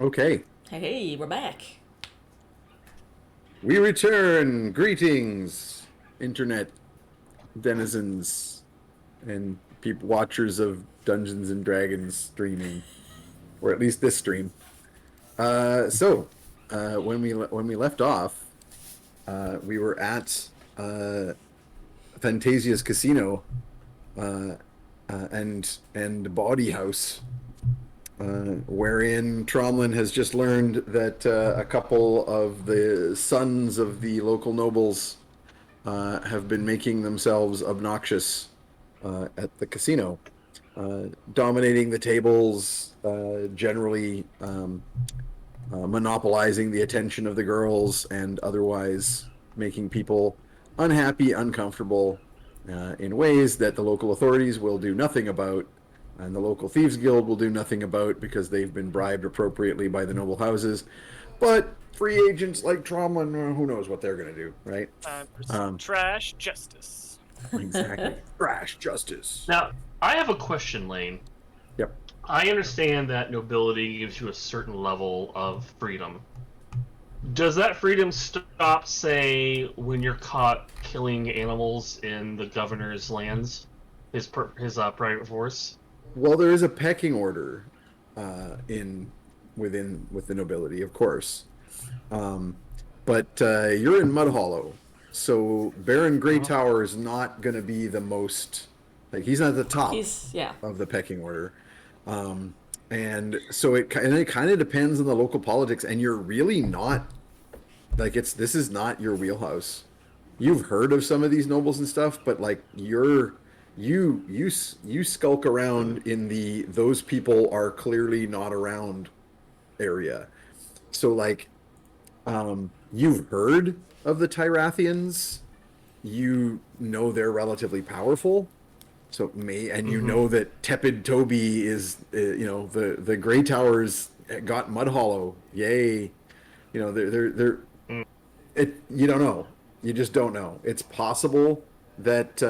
Okay, Hey, we're back. we return. Greetings, internet denizens and people watchers of Dungeons and Dragons streaming, or at least this stream. When we left off, we were at Fantasia's casino uh, and Bawdy House, wherein Tromlin has just learned that a couple of the sons of the local nobles have been making themselves obnoxious at the casino, dominating the tables, generally monopolizing the attention of the girls, and otherwise making people unhappy, uncomfortable in ways that the local authorities will do nothing about, and the local thieves guild will do nothing about because they've been bribed appropriately by the noble houses. But free agents like Tromlin, who knows what they're going to do, right? For some trash justice. Exactly. Trash justice. Now, I have a question, Lane. Yep. I understand that nobility gives you a certain level of freedom. Does that freedom stop, say, when you're caught killing animals in the governor's lands, his private force? Well, there is a pecking order with the nobility, of course. But you're in Mudhollow, so Baron Greytower is not going to be the most, like, he's not at the top of the pecking order. And so it kind of depends on the local politics, and you're really not, like, this is not your wheelhouse. You've heard of some of these nobles and stuff, but like you skulk around in the those people are clearly not around area. So like you've heard of the Tyrathians, you know they're relatively powerful. So you know that Tepid Toby is the Grey Towers got Mudhollow. Yay. They're you don't know. You just don't know. It's possible that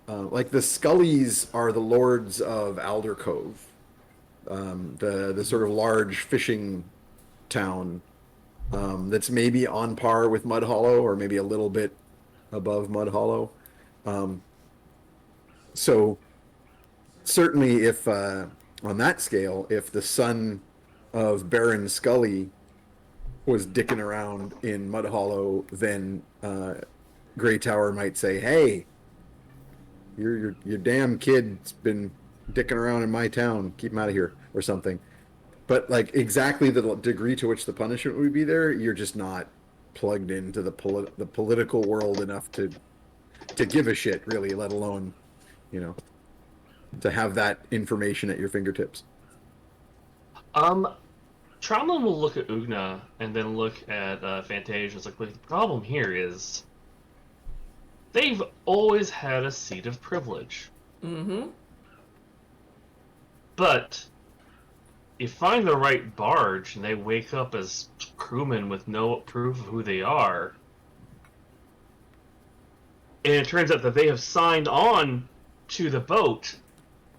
like the Scullys are the lords of Alder Cove, the sort of large fishing town that's maybe on par with Mudhollow or maybe a little bit above Mudhollow. So certainly, if on that scale, if the son of Baron Scully was dicking around in Mudhollow, then Grey Tower might say, "Hey, your damn kid's been dicking around in my town. Keep him out of here," or something. But like exactly the degree to which the punishment would be there, you're just not plugged into the political world enough to give a shit, really, let alone, to have that information at your fingertips. Tromlin will look at Oogna and then look at Fantasia. It's like, the problem here is they've always had a seat of privilege. Mm-hmm. But you find the right barge and they wake up as crewmen with no proof of who they are. And it turns out that they have signed on to the boat,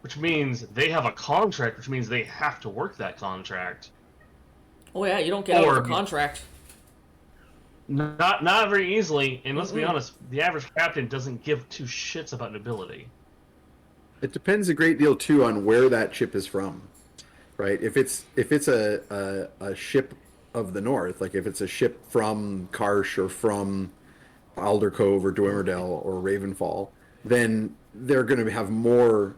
which means they have a contract, which means they have to work that contract. Oh yeah, you don't get out of a contract. Not very easily, and let's be honest, the average captain doesn't give two shits about nobility. It depends a great deal too on where that ship is from, right? If it's a ship of the north, like if it's a ship from Karsh or from Alder Cove or Dwymerdale or Ravenfall, then they're going to have more,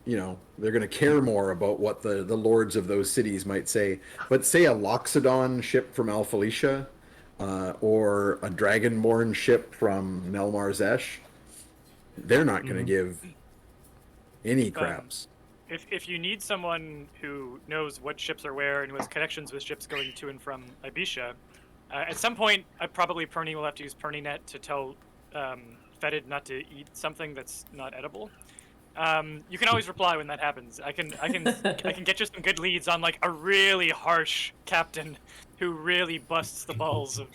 they're going to care more about what the lords of those cities might say. But say a Loxodon ship from Alphalicia, or a Dragonborn ship from Melmar's Esh, they're not going to give any craps. If you need someone who knows what ships are where and who has connections with ships going to and from Ibisha, at some point, probably Pernie will have to use PernieNet to tell Fettid not to eat something that's not edible. You can always reply when that happens. I can get you some good leads on like a really harsh captain who really busts the balls of.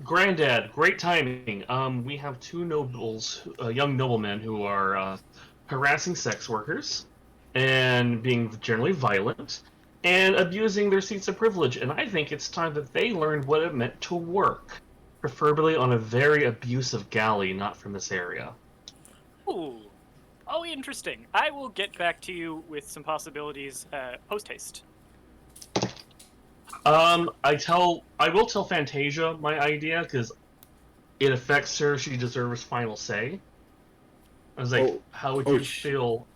Granddad, great timing. We have two nobles, young noblemen, who are harassing sex workers and being generally violent. and abusing their seats of privilege. And I think it's time that they learned what it meant to work, preferably on a very abusive galley, not from this area. Ooh. Oh, interesting. I will get back to you with some possibilities post haste. I will tell Fantasia my idea because it affects her. She deserves final say. I was like, how would you feel?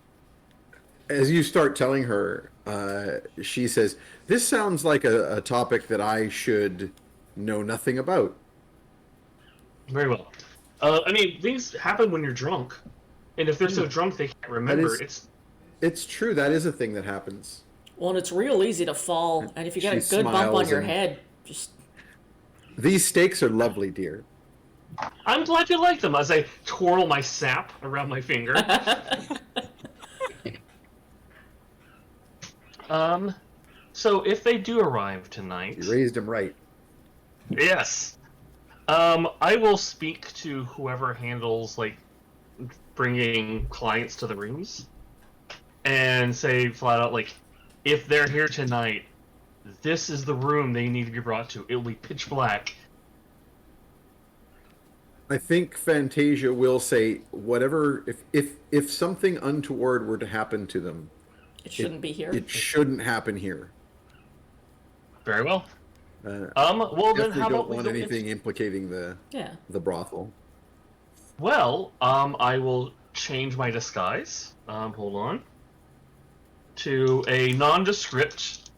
As you start telling her, she says, "This sounds like a topic that I should know nothing about." Very well. I mean, things happen when you're drunk, and if they're so drunk they can't remember, It's true. That is a thing that happens. Well, and it's real easy to fall, and if you get a She good bump on smiles your and- head, just These steaks are lovely, dear. I'm glad you like them as I twirl my sap around my finger. So if they do arrive tonight... You raised him right. Yes! I will speak to whoever handles, like, bringing clients to the rooms, and say flat out, like, if they're here tonight, this is the room they need to be brought to. It will be pitch black. I think Fantasia will say whatever. If something untoward were to happen to them, it shouldn't be here. It shouldn't happen here. Very well. Well, then how don't about we want go anything implicating the brothel. Well, I will change my disguise. Hold on. To a nondescript.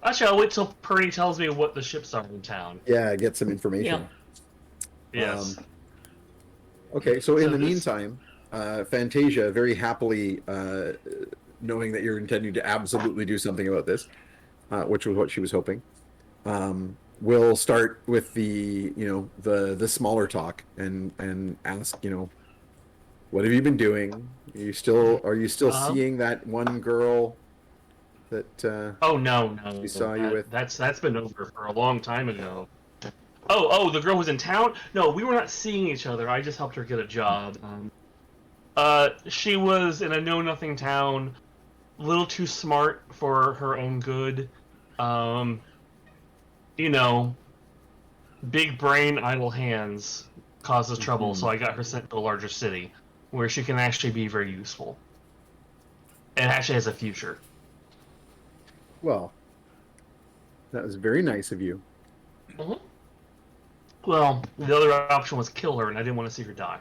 Actually, I'll wait till Pernie tells me what the ships are in town. Yeah, get some information. Yes. Okay, so in the meantime, Fantasia, very happily knowing that you're intending to absolutely do something about this, which was what she was hoping, will start with the smaller talk and ask, what have you been doing? Are you still seeing that one girl that oh no she saw you with? That's been over for a long time ago. Oh, the girl was in town? No, we were not seeing each other. I just helped her get a job. She was in a know-nothing town, a little too smart for her own good. Big brain, idle hands causes trouble, so I got her sent to a larger city, where she can actually be very useful. And actually has a future. Well, that was very nice of you. Mm-hmm. Well, the other option was kill her, and I didn't want to see her die.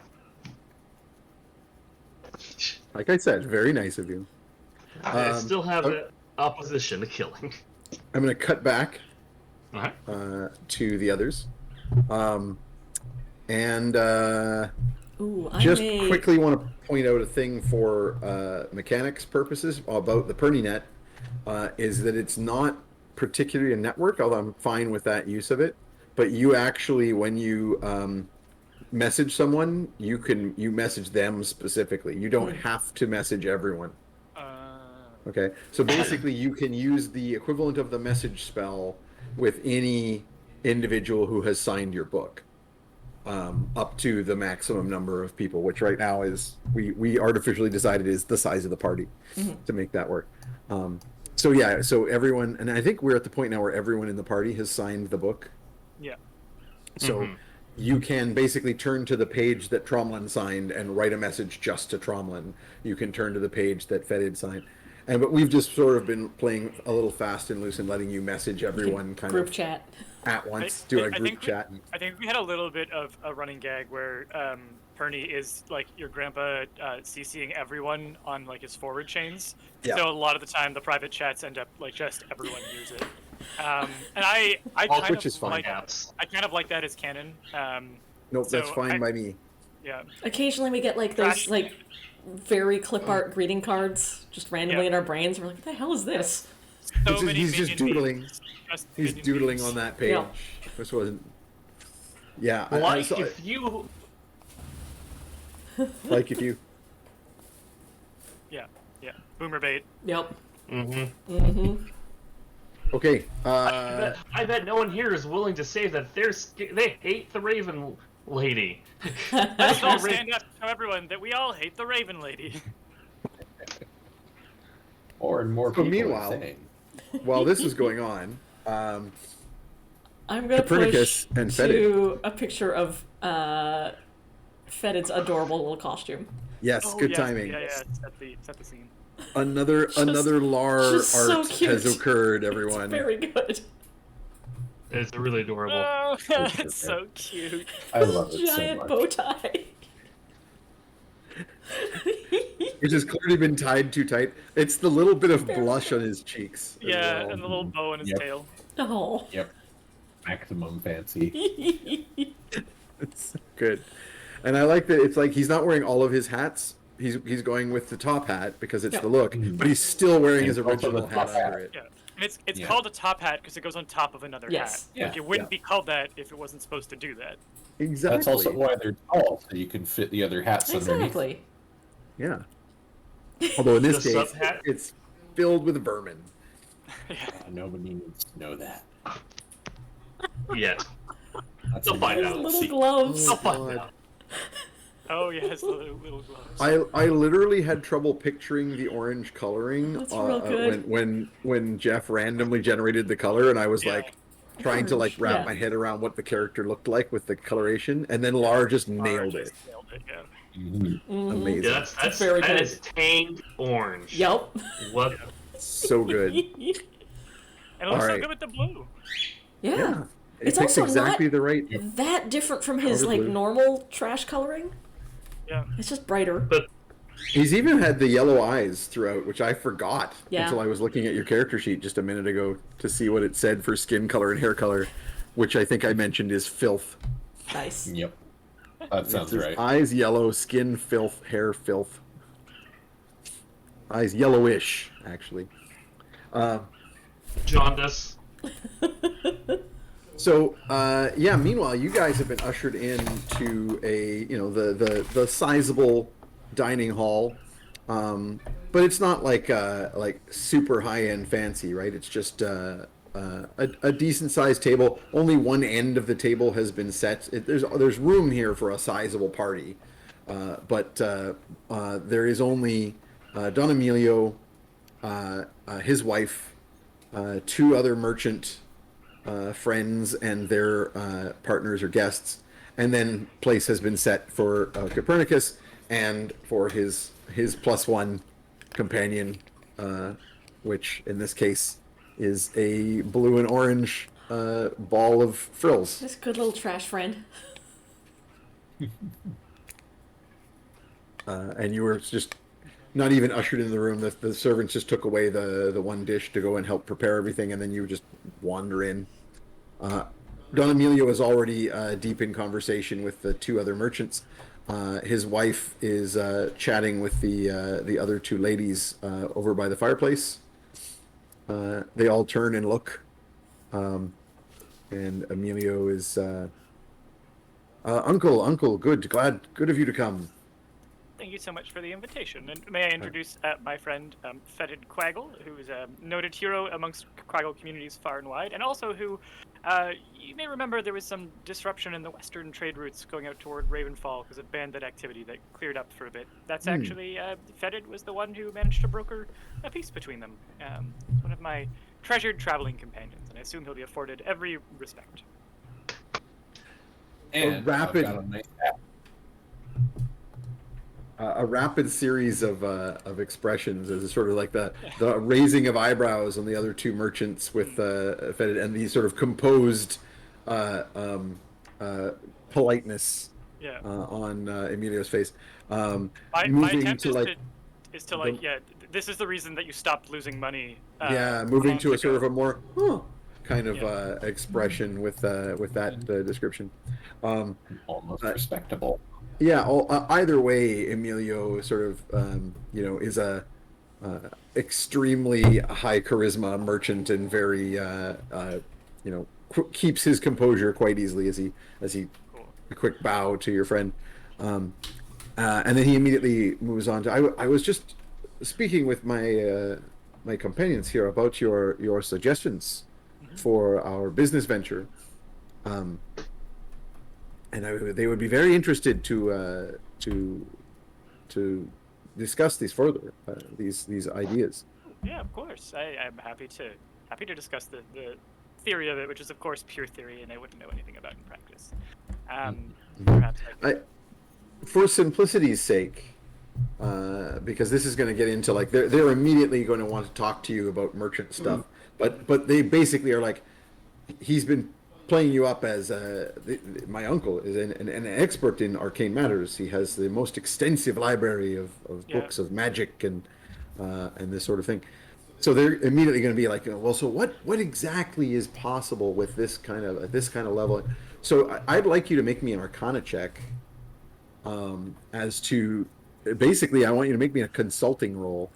Like I said, very nice of you. I still have the opposition to killing. I'm going to cut back to the others. Quickly want to point out a thing for mechanics purposes about the Pernie net, is that it's not particularly a network, although I'm fine with that use of it. But you actually, when you message someone, you message them specifically. You don't have to message everyone. Okay, so basically you can use the equivalent of the message spell with any individual who has signed your book, up to the maximum number of people, which right now is, we artificially decided is the size of the party to make that work. So everyone, and I think we're at the point now where everyone in the party has signed the book. Yeah. So you can basically turn to the page that Tromlin signed and write a message just to Tromlin. You can turn to the page that Fettid signed. But we've just sort of been playing a little fast and loose and letting you message everyone kind group of chat at once, do a group chat. I think we had a little bit of a running gag where Pernie is like your grandpa CCing everyone on like his forward chains. Yeah. So a lot of the time the private chats end up like just everyone use it. And I Which is fine. I kind of like that as canon. Nope, that's fine by me. Yeah. Occasionally we get like those like very clip art greeting cards just randomly in our brains. We're like, what the hell is this? He's just doodling. He's doodling on that page. Yeah. This wasn't. Yeah. If you. Like if you. Yeah. Boomer bait. Yep. Okay. I bet no one here is willing to say that they hate the Raven Lady. Let's all stand up to everyone that we all hate the Raven Lady. more and more So people meanwhile- are saying. While this is going on, I'm gonna Copernicus push and to a picture of Fettid's adorable little costume. yes, Oh, good yes, timing. Yeah, set the scene. Another Lar just so art cute. has occurred, It's everyone. very good. It's really adorable. Oh, It's it's so cute. I love it so Giant much. bow tie. Which has clearly been tied too tight. It's the little bit of blush on his cheeks. as Yeah, well. and the little bow on his Yep. tail. Oh. Yep. Maximum fancy. It's so good. And I like that it's like he's not wearing all of his hats. He's going with the top hat because it's Yeah. the look, but he's still wearing his And also original the hat top hat. under it. Yeah, and it's Yeah. called a top hat because it goes on top of another Yes. hat. Yeah, Like it wouldn't yeah. be called that if it wasn't supposed to do that. Exactly. That's also why they're tall, so you can fit the other hats underneath. Exactly. Yeah. Although in this The case, sub-hat? it's filled with vermin. Nobody needs to know that. Yeah. That's They'll find His out. little See. gloves. They'll find God. out. Oh yes, the little gloves. I literally had trouble picturing the orange coloring That's real good. when Jeff randomly generated the color, and I was Yeah. like trying to like Orange, wrap yeah. my head around what the character looked like with the coloration, and then Lar just nailed it. Nailed it. Yeah. Mhm. Mhm. Amazing, Yeah, that's very that good. is tanned orange. Yep. What? so good. And it looks so Alright. good with the blue. Yeah. Yeah, it It's picks also exactly not the right. that different from his Powder like blue. normal trash coloring. Yeah. It's just brighter. But He's even had the yellow eyes throughout, which I forgot Yeah. until I was looking at your character sheet just a minute ago to see what it said for skin color and hair color, which I think I mentioned is filth. Nice. Yep. That It sounds says right. eyes yellow, skin filth, hair filth. Eyes yellowish, actually. jaundice. So yeah. Meanwhile, you guys have been ushered into the sizable dining hall, but it's not like super high end fancy, right? It's just a decent sized table. Only one end of the table has been set. There's room here for a sizable party, but there is only Don Emilio, his wife, two other merchant friends and their partners or guests, and then place has been set for Copernicus and for his +1 companion, which in this case is a blue and orange ball of frills. This good little trash friend. And you were just not even ushered in the room. The servants just took away the one dish to go and help prepare everything, and then you just wander in. Don Emilio is already deep in conversation with the two other merchants. His wife is chatting with the other two ladies over by the fireplace. They all turn and look, and Emilio is Uncle, good of you to come. Thank you so much for the invitation. And may I introduce my friend Fettid Quaggle, who is a noted hero amongst Quaggle communities far and wide, and also who, you may remember there was some disruption in the western trade routes going out toward Ravenfall because of bandit activity that cleared up for a bit. That's actually, Fettid was the one who managed to broker a peace between them. He's one of my treasured traveling companions, and I assume he'll be afforded every respect. And rapid- I've got a nice hat. A rapid series of expressions as sort of like the raising of eyebrows on the other two merchants with Fettid, and the sort of composed politeness Yeah. on Emilio's face. My Moving attempt to is like this is the reason that you stopped losing money. moving to a months sort of ago. a more kind of expression with that description. Almost respectable. Yeah. Either way, Emilio sort of is a extremely high charisma merchant and very keeps his composure quite easily as he Cool. a quick bow to your friend, and then he immediately moves on to I was just speaking with my companions here about your suggestions for our business venture, and they would be very interested to discuss these further, these ideas. Yeah, of course. I'm happy to discuss the theory of it, which is of course pure theory, and I wouldn't know anything about in practice. Perhaps I could. For simplicity's sake, because this is going to get into like they're immediately going to want to talk to you about merchant stuff, but they basically are like, he's been playing you up as my uncle is an expert in arcane matters. He has the most extensive library of books of magic and this sort of thing. So they're immediately going to be like, well, so what exactly is possible with this kind of at this kind of level? So I'd like you to make me an Arcana check. As to basically, I want you to make me a consulting roll.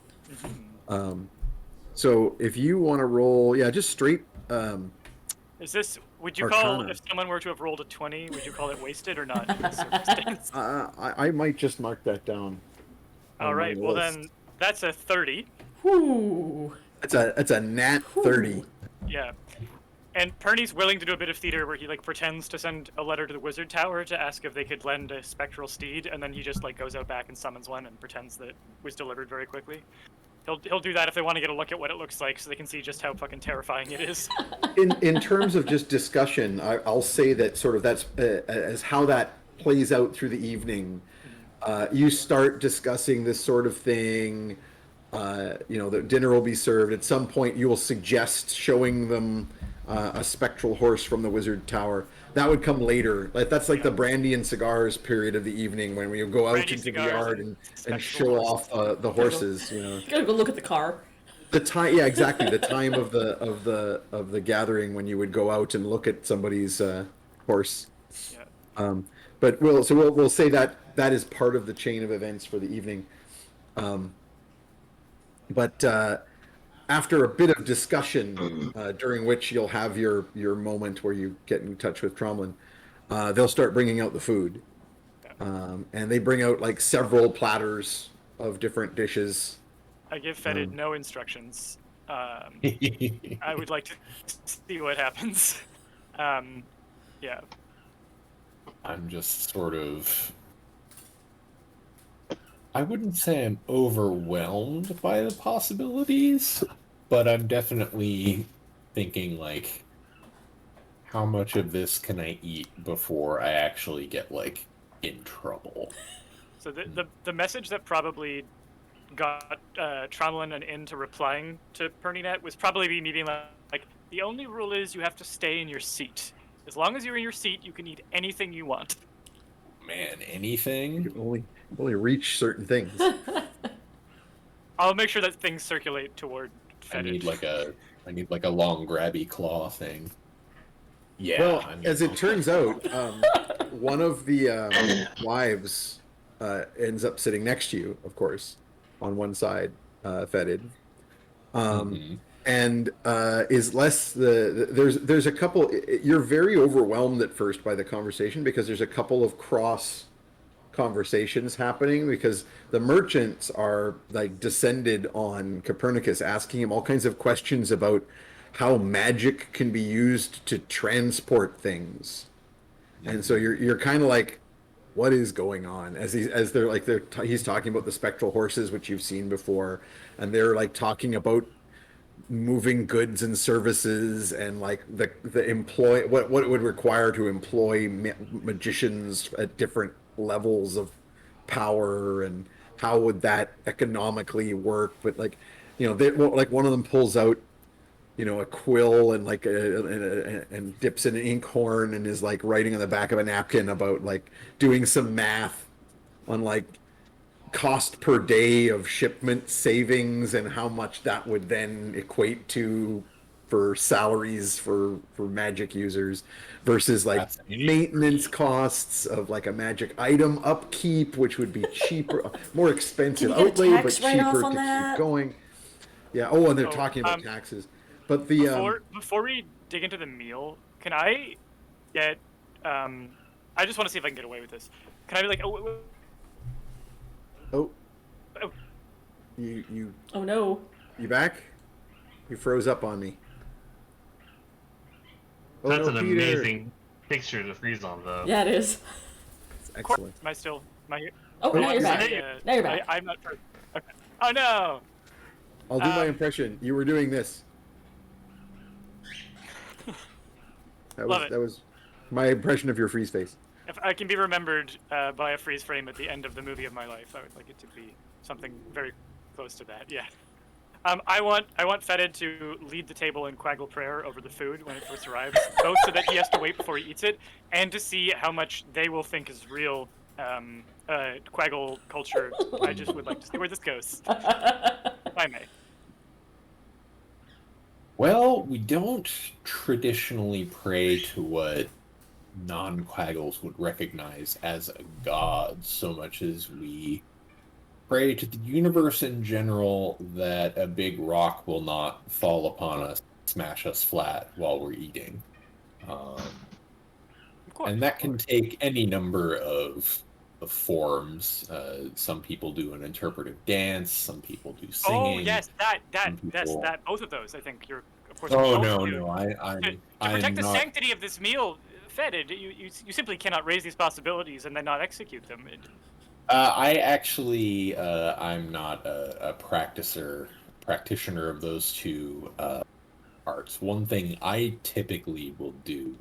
So if you want to roll, just straight. Is this? Would you Arcana. call if someone were to have rolled a 20? Would you call it wasted or not in this circumstance? I might just mark that down. All right. Well, list. then that's a 30. Whoo. It's a nat 30. Yeah. And Pernie's willing to do a bit of theater where he like pretends to send a letter to the wizard tower to ask if they could lend a spectral steed, and then he just like goes out back and summons one and pretends that it was delivered very quickly. He'll do that if they want to get a look at what it looks like, so they can see just how fucking terrifying it is. In terms of just discussion, I'll say that sort of that's as how that plays out through the evening. You start discussing this sort of thing. The dinner will be served. At some point, you will suggest showing them a spectral horse from the wizard tower. That would come later. That's like the brandy and cigars period of the evening when we go out Brandy, into the cigars, yard and show off the horses. You gotta go look at the car. The time, yeah, exactly. The time of the gathering when you would go out and look at somebody's horse. Yeah. But we'll say that is part of the chain of events for the evening. But after a bit of discussion, during which you'll have your moment where you get in touch with Tromlin, they'll start bringing out the food, and they bring out like several platters of different dishes. I give Fettid no instructions. I would like to see what happens. Yeah. I'm just sort of. I wouldn't say I'm overwhelmed by the possibilities, but I'm definitely thinking, like, how much of this can I eat before I actually get, like, in trouble? So the message that probably got Tromlin and into replying to Pernie was probably me being like, the only rule is you have to stay in your seat. As long as you're in your seat, you can eat anything you want. Man, anything? You can only reach certain things. I'll make sure that things circulate toward Fettid. I need like a long grabby claw thing. Yeah. Well, as it turns out, one of the wives ends up sitting next to you, of course, on one side, Fettid, and is less there's a couple. You're very overwhelmed at first by the conversation because there's a couple of cross conversations happening because the merchants are like descended on Copernicus, asking him all kinds of questions about how magic can be used to transport things, and so you're kind of like, what is going on? He's talking about the spectral horses, which you've seen before, and they're like talking about moving goods and services and like the employ what it would require to employ magicians at different levels of power and how would that economically work. But like, like one of them pulls out a quill and like and dips in an inkhorn and is like writing on the back of a napkin about like doing some math on like cost per day of shipment savings and how much that would then equate to for salaries for magic users versus like maintenance costs of like a magic item upkeep, which would be cheaper, more expensive outlay, but cheaper to keep going. Yeah. Oh, and they're talking about taxes. But before we dig into the meal, can I get? I just want to see if I can get away with this. Can I be like, oh, you. Oh no. You back? You froze up on me. Oh, That's no, an Peter. amazing picture to freeze on, though. Yeah, it is. It's excellent. Am I still? Oh, now you're back. Now you're back. I'm not sure. Okay. Oh no. I'll do my impression. You were doing this. Love it. That was my impression of your freeze face. If I can be remembered by a freeze frame at the end of the movie of my life, I would like it to be something very close to that. Yeah. I want Fettid to lead the table in Quaggle prayer over the food when it first arrives, both so that he has to wait before he eats it, and to see how much they will think is real Quaggle culture. I just would like to see where this goes. If I may. Well, we don't traditionally pray to what non-Quaggles would recognize as a god so much as we pray to the universe in general that a big rock will not fall upon us, smash us flat while we're eating. And that can take any number of forms. Some people do an interpretive dance. Some people do singing. Oh yes, that people... both of those. I think you're of course. Oh no, to protect the sanctity of this meal, Fettid, you simply cannot raise these possibilities and then not execute them. I actually, I'm not a practitioner of those two arts. One thing I typically will do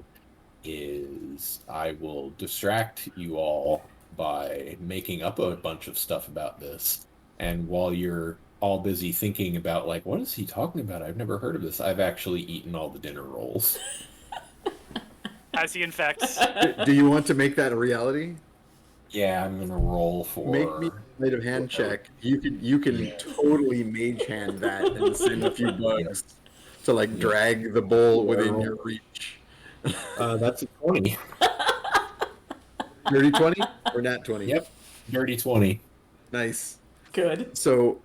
is I will distract you all by making up a bunch of stuff about this. And while you're all busy thinking about, like, what is he talking about? I've never heard of this. I've actually eaten all the dinner rolls. As he infects. Do you want to make that a reality? Yeah, I'm gonna roll for. Make me a sleight of hand check. You can totally mage hand that and send a few bugs to like drag the bowl within your reach. That's a 20. Dirty 20 or nat 20? Yep, dirty 20. Nice. Good. So,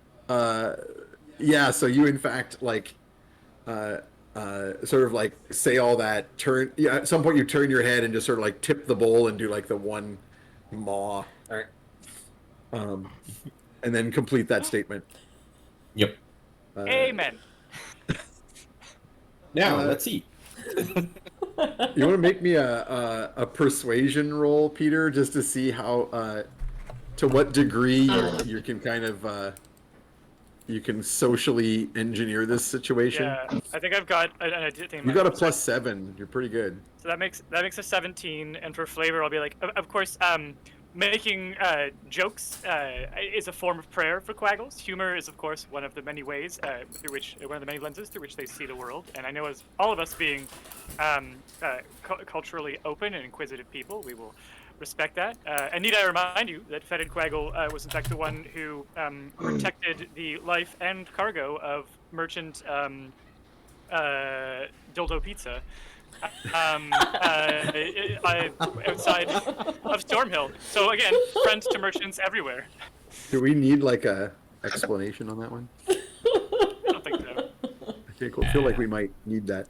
yeah. So you in fact like, sort of like say all that. Turn. Yeah. At some point you turn your head and just sort of like tip the bowl and do like the one maw. And then complete that statement. Yep. Amen. Now let's eat. You want to make me a persuasion roll, Peter, just to see how to what degree you can kind of you can socially engineer this situation. Yeah, I think I've got. I did think you got a +7. You're pretty good. So that makes a 17, and for flavor, I'll be like, of course, making jokes is a form of prayer for Quaggles. Humor is, of course, one of the many ways through which, one of the many lenses through which they see the world. And I know, as all of us being culturally open and inquisitive people, we will respect that. And need I remind you that Fettid Quaggle was in fact the one who protected the life and cargo of merchant Dildo Pizza outside of Stormhill. So again, friends to merchants everywhere. Do we need like a explanation on that one? I don't think so. I feel like we might need that.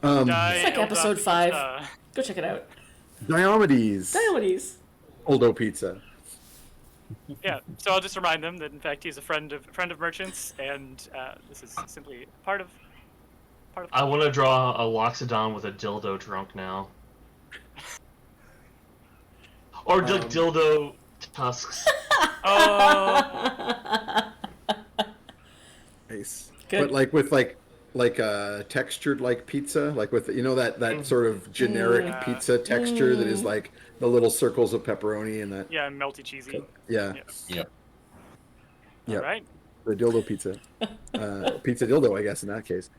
It's like episode 5. Go check it out. Diomedes. Oldo Pizza. Yeah, so I'll just remind them that in fact he's a friend of merchants, and this is simply part of. I want to draw a Loxodon with a dildo drunk now, or like dildo tusks. Oh, Nice. Good. But like with like textured like pizza, like with that sort of generic pizza texture that is like the little circles of pepperoni and that. yeah, melty cheesy. Yeah. Yep. Yeah. All right. The dildo pizza. Pizza dildo, I guess, in that case.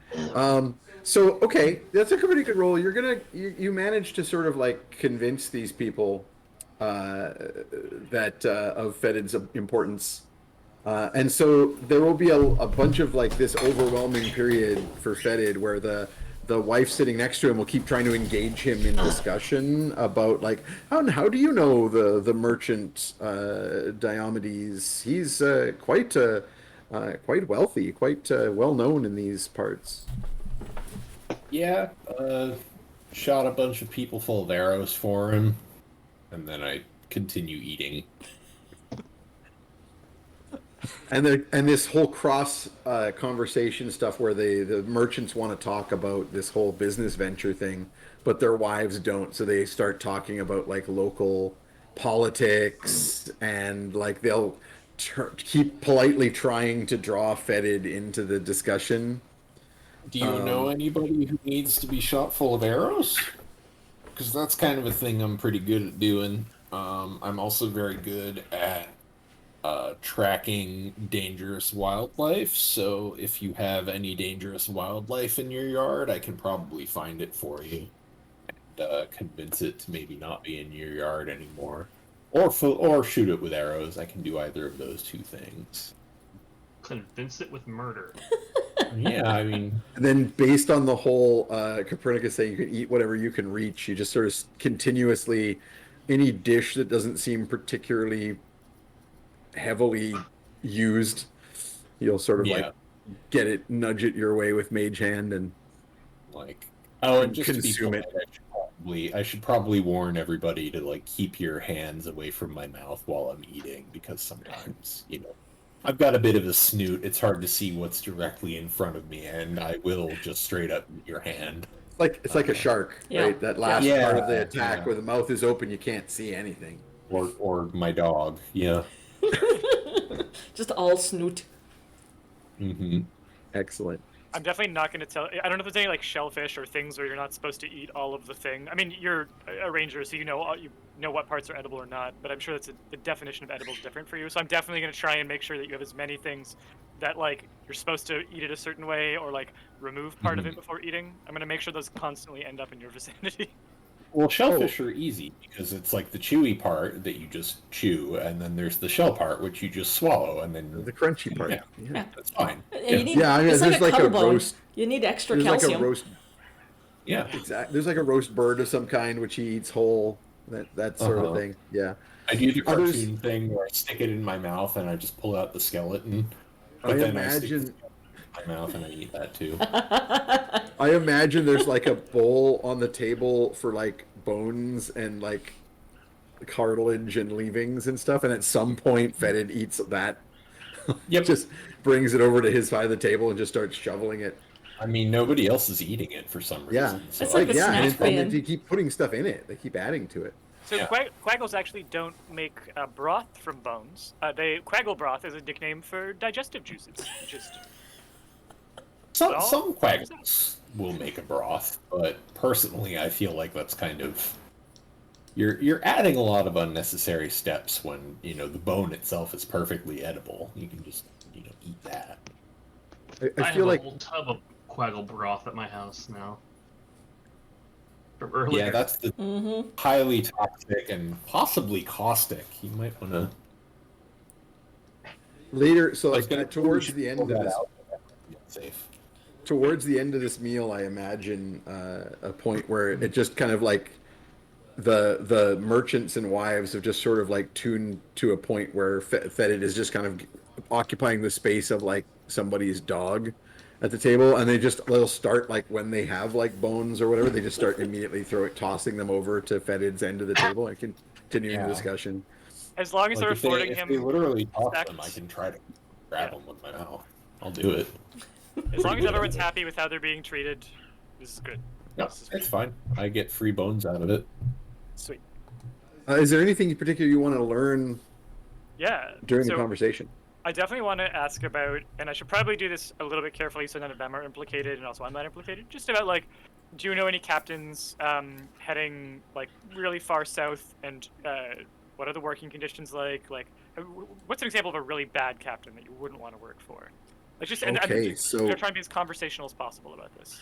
So okay, that's a pretty good roll. You managed to sort of like convince these people that of Fettid's importance. And so there will be a bunch of like this overwhelming period for Fettid where the wife sitting next to him will keep trying to engage him in discussion about like how do you know the merchant Diomedes? He's quite wealthy, quite well known in these parts. Yeah, shot a bunch of people full of arrows for him, and then I continue eating. And this whole cross conversation stuff where the merchants want to talk about this whole business venture thing, but their wives don't, so they start talking about like local politics and like they'll keep politely trying to draw Fettid into the discussion. Do you know anybody who needs to be shot full of arrows? Because that's kind of a thing I'm pretty good at doing. I'm also very good at tracking dangerous wildlife, so if you have any dangerous wildlife in your yard, I can probably find it for you and convince it to maybe not be in your yard anymore. Or shoot it with arrows. I can do either of those two things. Convince it with murder. Yeah, I mean... And then based on the whole Copernicus saying you can eat whatever you can reach, you just sort of continuously, any dish that doesn't seem particularly heavily used, you'll sort of like get it, nudge it your way with Mage Hand and like... Oh, and just consume it. I should probably warn everybody to like keep your hands away from my mouth while I'm eating, because sometimes, I've got a bit of a snoot. It's hard to see what's directly in front of me, and I will just straight up eat your hand. It's like a shark, Yeah. right? That last Yeah. part of the attack Yeah. where the mouth is open, you can't see anything. Or my dog, yeah. Just all snoot. Mm-hmm. Excellent. I'm definitely not going to tell. I don't know if there's any like shellfish or things where you're not supposed to eat all of the thing. I mean, you're a ranger, so you know what parts are edible or not. But I'm sure that's the definition of edible is different for you. So I'm definitely going to try and make sure that you have as many things that like you're supposed to eat it a certain way or like remove part of it before eating. I'm going to make sure those constantly end up in your vicinity. Well, shellfish are easy because it's like the chewy part that you just chew, and then there's the shell part which you just swallow, and then The crunchy part. Yeah. that's fine. You need, Yeah, I mean, it's there's like a knuckle bone. roast. You need extra There's calcium. like a roast. Yeah. Exactly. There's like a roast bird of some kind which he eats whole. That sort of thing. Yeah. I do the Others- cartoon thing where I stick it in my mouth and I just pull out the skeleton. But I then I stick imagine. it in my mouth and I eat that too. I imagine there's like a bowl on the table for like bones and like cartilage and leavings and stuff, and at some point Fettid eats that. Yep. Just brings it over to his side of the table and just starts shoveling it. I mean, nobody else is eating it for some reason. Yeah. So It's like a snack and pan. they keep putting stuff in it. They keep adding to it. So Yeah. Quaggles actually don't make broth from bones. Quaggle broth is a nickname for digestive juices. Just some quaggles will make a broth, but personally, I feel like that's kind of you're adding a lot of unnecessary steps when the bone itself is perfectly edible. You can just eat that. I feel have like a whole tub of Quaggle broth at my house now. From earlier. Yeah, that's the highly toxic and possibly caustic. You might want to. later, so like towards the end of this, Safe. towards the end of this meal, I imagine a point where it just kind of like the merchants and wives have just sort of like tuned to a point where Fettid is just kind of occupying the space of like somebody's dog at the table, and they'll start like when they have like bones or whatever, they just start immediately tossing them over to Fettid's end of the table and continuing the discussion. as long as they're Like affording if him, they literally toss sex. them, I can try to grab them with my mouth. I'll do it. as long as everyone's happy with how they're being treated, this is good. No, This is it's fine. I get free bones out of it. sweet. Is there anything in particular you want to learn Yeah. during the so conversation? I definitely want to ask about, and I should probably do this a little bit carefully so none of them are implicated, and also I'm not implicated. Just about like, do you know any captains heading like really far south, and what are the working conditions like? Like, what's an example of a really bad captain that you wouldn't want to work for? Like, just and Okay, I'm so- gonna try and be as conversational as possible about this.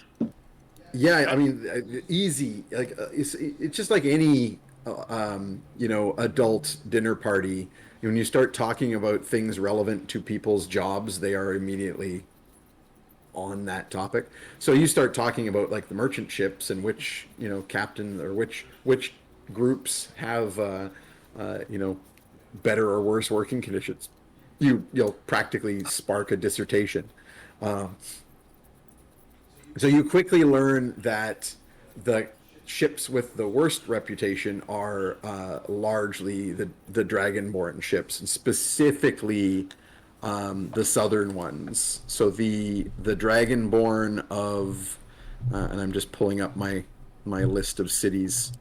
Yeah, I mean, easy. Like it's just like any adult dinner party. When you start talking about things relevant to people's jobs, they are immediately on that topic. So you start talking about like the merchant ships and which captain or which groups have better or worse working conditions. You'll practically spark a dissertation. So you quickly learn that the ships with the worst reputation are largely the Dragonborn ships, and specifically the southern ones. So the Dragonborn of, and I'm just pulling up my list of cities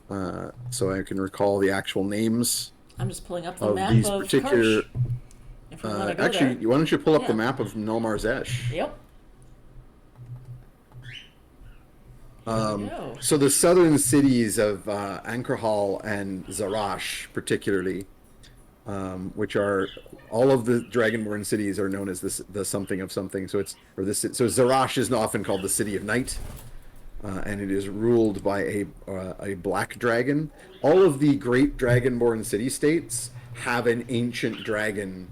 so I can recall the actual names. I'm just pulling up the of map these of particular. Karsh. If we want to go Actually, there. why don't you pull up the Yeah. map of Nolmar's Esh? Yep. No. So the southern cities of Ankerhal and Zarash, particularly, which are all of the Dragonborn cities are known as the something of something. So Zarash is often called the City of Night, and it is ruled by a black dragon. All of the great Dragonborn city states have an ancient dragon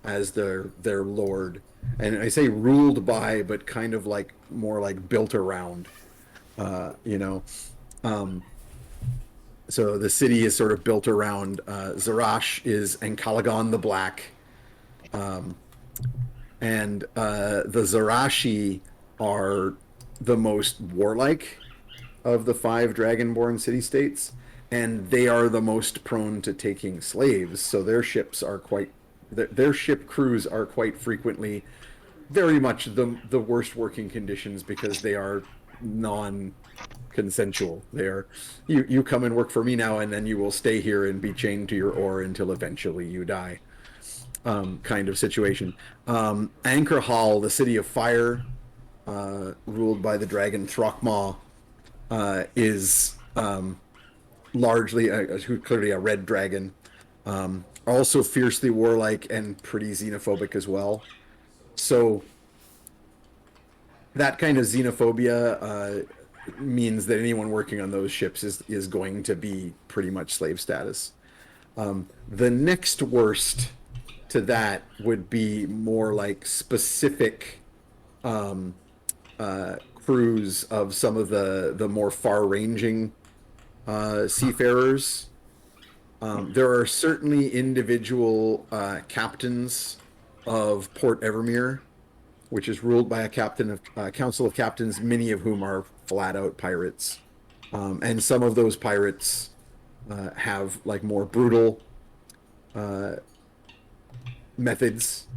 as their lord, and I say ruled by, but kind of like more like built around. You know, so the city is sort of built around Zarash is Enkalagon the Black, and the Zarashi are the most warlike of the 5 Dragonborn city-states, and they are the most prone to taking slaves. So their ships are their ship crews are quite frequently very much the worst working conditions because they are non-consensual. They are you come and work for me now, and then you will stay here and be chained to your oar until eventually you die. Kind of situation. Anchor Hall, the city of fire, ruled by the dragon Throckmaw, is largely clearly a red dragon. Also fiercely warlike and pretty xenophobic as well. So that kind of xenophobia means that anyone working on those ships is going to be pretty much slave status. The next worst to that would be more like specific crews of some of the more far-ranging seafarers. There are certainly individual captains of Port Evermere, which is ruled by a council of captains, many of whom are flat-out pirates. And some of those pirates have like more brutal methods,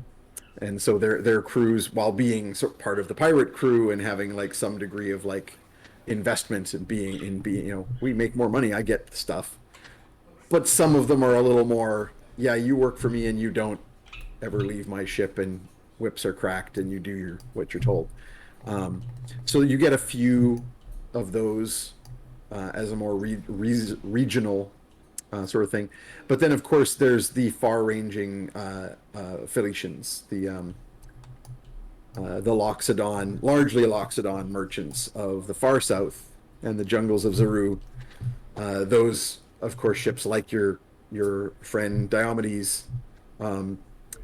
and so their crews, while being sort of part of the pirate crew and having like some degree of like investment and being we make more money, I get stuff, but some of them are a little more, yeah, you work for me and you don't ever leave my ship, and whips are cracked and you do what you're told. So you get a few of those as a more regional sort of thing. But then, of course, there's the far-ranging Felicians, the Loxodon, largely Loxodon merchants of the far south and the jungles of Zaru. Those, of course, ships like your friend Diomedes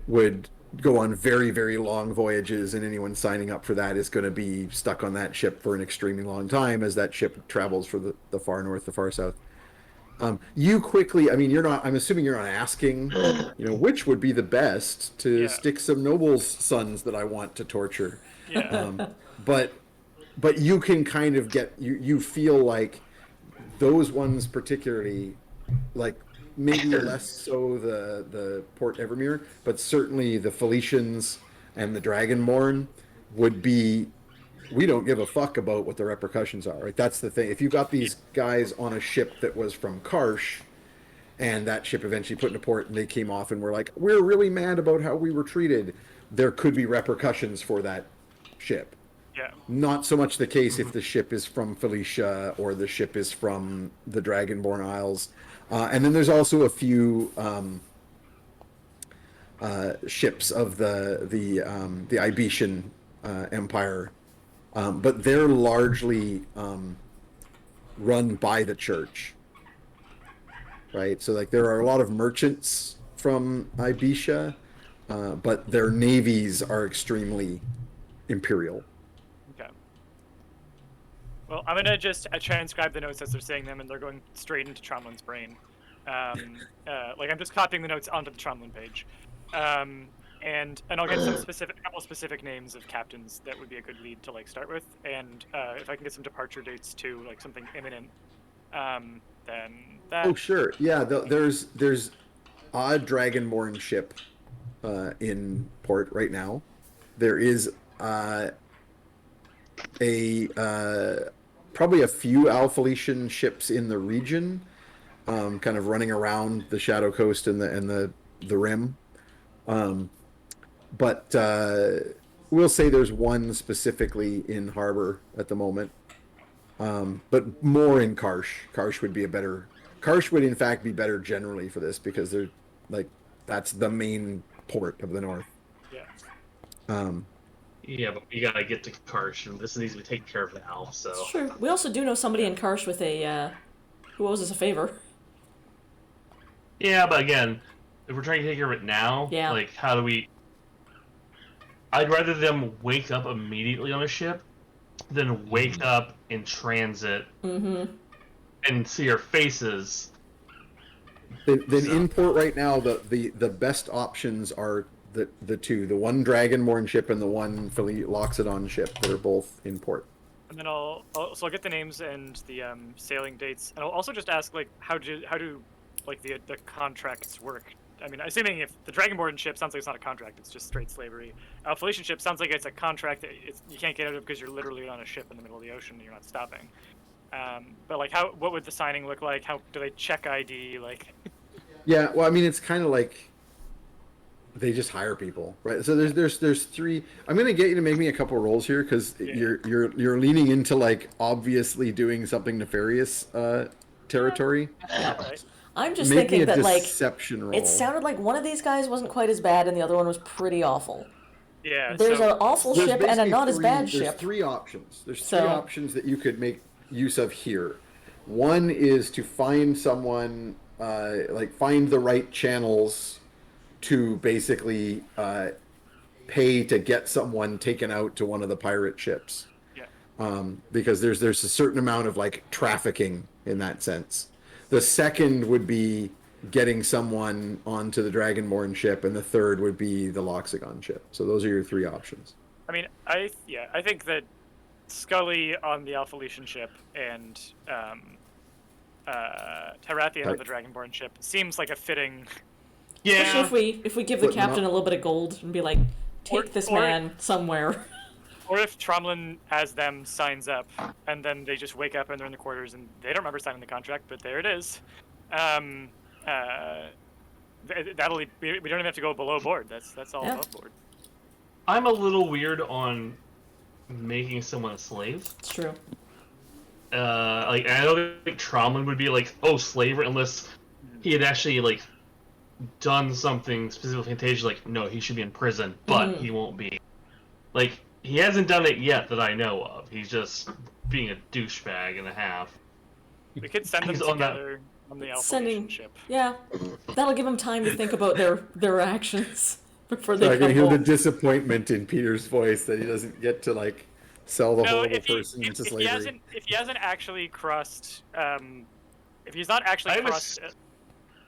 would go on very, very long voyages, and anyone signing up for that is going to be stuck on that ship for an extremely long time as that ship travels for the far north, the far south. You quickly, I mean, I'm assuming you're not asking, which would be the best to stick some nobles' sons that I want to torture. Yeah. But you can kind of you feel like those ones particularly, like maybe less so the Port Evermere, but certainly the Felicians and the Dragonborn would be, we don't give a fuck about what the repercussions are, right? That's the thing. If you got these guys on a ship that was from Karsh, and that ship eventually put into port and they came off and were like, we're really mad about how we were treated, there could be repercussions for that ship. Yeah. Not so much the case if the ship is from Felicia or the ship is from the Dragonborn Isles. And then there's also a few ships of the Ibetian Empire, but they're largely run by the church, right? So like there are a lot of merchants from Ibetia, but their navies are extremely imperial. Okay. Well, I'm gonna just transcribe the notes as they're saying them, and they're going straight into Tromlin's brain. Like I'm just copying the notes onto the Tromlin page. And I'll get a couple specific names of captains that would be a good lead to like start with, and if I can get some departure dates too, like something imminent, then that. Oh sure, yeah. There's a Dragonborn ship in port right now. There is probably a few Alphaletian ships in the region. kind of running around the Shadow Coast and the rim. But we'll say there's one specifically in harbor at the moment. But more in Karsh. Karsh would in fact be better generally for this because they're like that's the main port of the north. Yeah. Yeah, but you gotta get to Karsh, and this needs to be taken care of now. So It's true. We also do know somebody in Karsh with a who owes us a favor. yeah, but again, if we're trying to take care of it now, Yeah. like how do we? I'd rather them wake up immediately on a ship than wake up in transit and see our faces. Then So- in port right now, the best options are the two, the one Dragonborn ship and the one Loxodon ship that are both in port. And then I'll get the names and the sailing dates, and I'll also just ask like how do like the contracts work. I mean, assuming if the Dragonborn ship sounds like it's not a contract, it's just straight slavery. Felician ship sounds like it's a contract that you can't get out of because you're literally on a ship in the middle of the ocean and you're not stopping. But like, what would the signing look like? How do they check ID? Like, Yeah, well, I mean, it's kind of like they just hire people, right? So there's three. I'm gonna get you to make me a couple rolls here because you're leaning into like obviously doing something nefarious territory. right? I'm just Make me thinking a that like deception roll. it sounded like one of these guys wasn't quite as bad and the other one was pretty awful. Yeah. There's so, an awful There's ship and a basically not as bad there's ship. three options. There's So- three options that you could make use of here. One is to find someone, like find the right channels to basically pay to get someone taken out to one of the pirate ships. yeah. Because there's a certain amount of like trafficking in that sense. The second would be getting someone onto the Dragonborn ship, and the third would be the Loxodon ship. So those are your three options. I mean, I think that Scully on the Alphaletian ship and Tarathian on the Dragonborn ship seems like a fitting. Especially if we give the But captain not- a little bit of gold and be like, take Or- this or- man somewhere. Or if Tromlin as them signs up, and then they just wake up and they're in the quarters and they don't remember signing the contract, but there it is. We don't even have to go below board. That's all Yeah. above board. I'm a little weird on making someone a slave. It's true. Like I don't think Tromlin would be like, oh, slavery, unless he had actually like done something specific Fantasia. Like, no, he should be in prison, but he won't be. Like, he hasn't done it yet that I know of. He's just being a douchebag and a half. We could send them He's on that- together on the Sending- Alphaletian ship. Yeah, that'll give them time to think about their actions before they So I can come hear the home. disappointment in Peter's voice that he doesn't get to like sell the No, horrible if he, person into if he slavery. hasn't actually crossed, if he's not actually I have a crossed,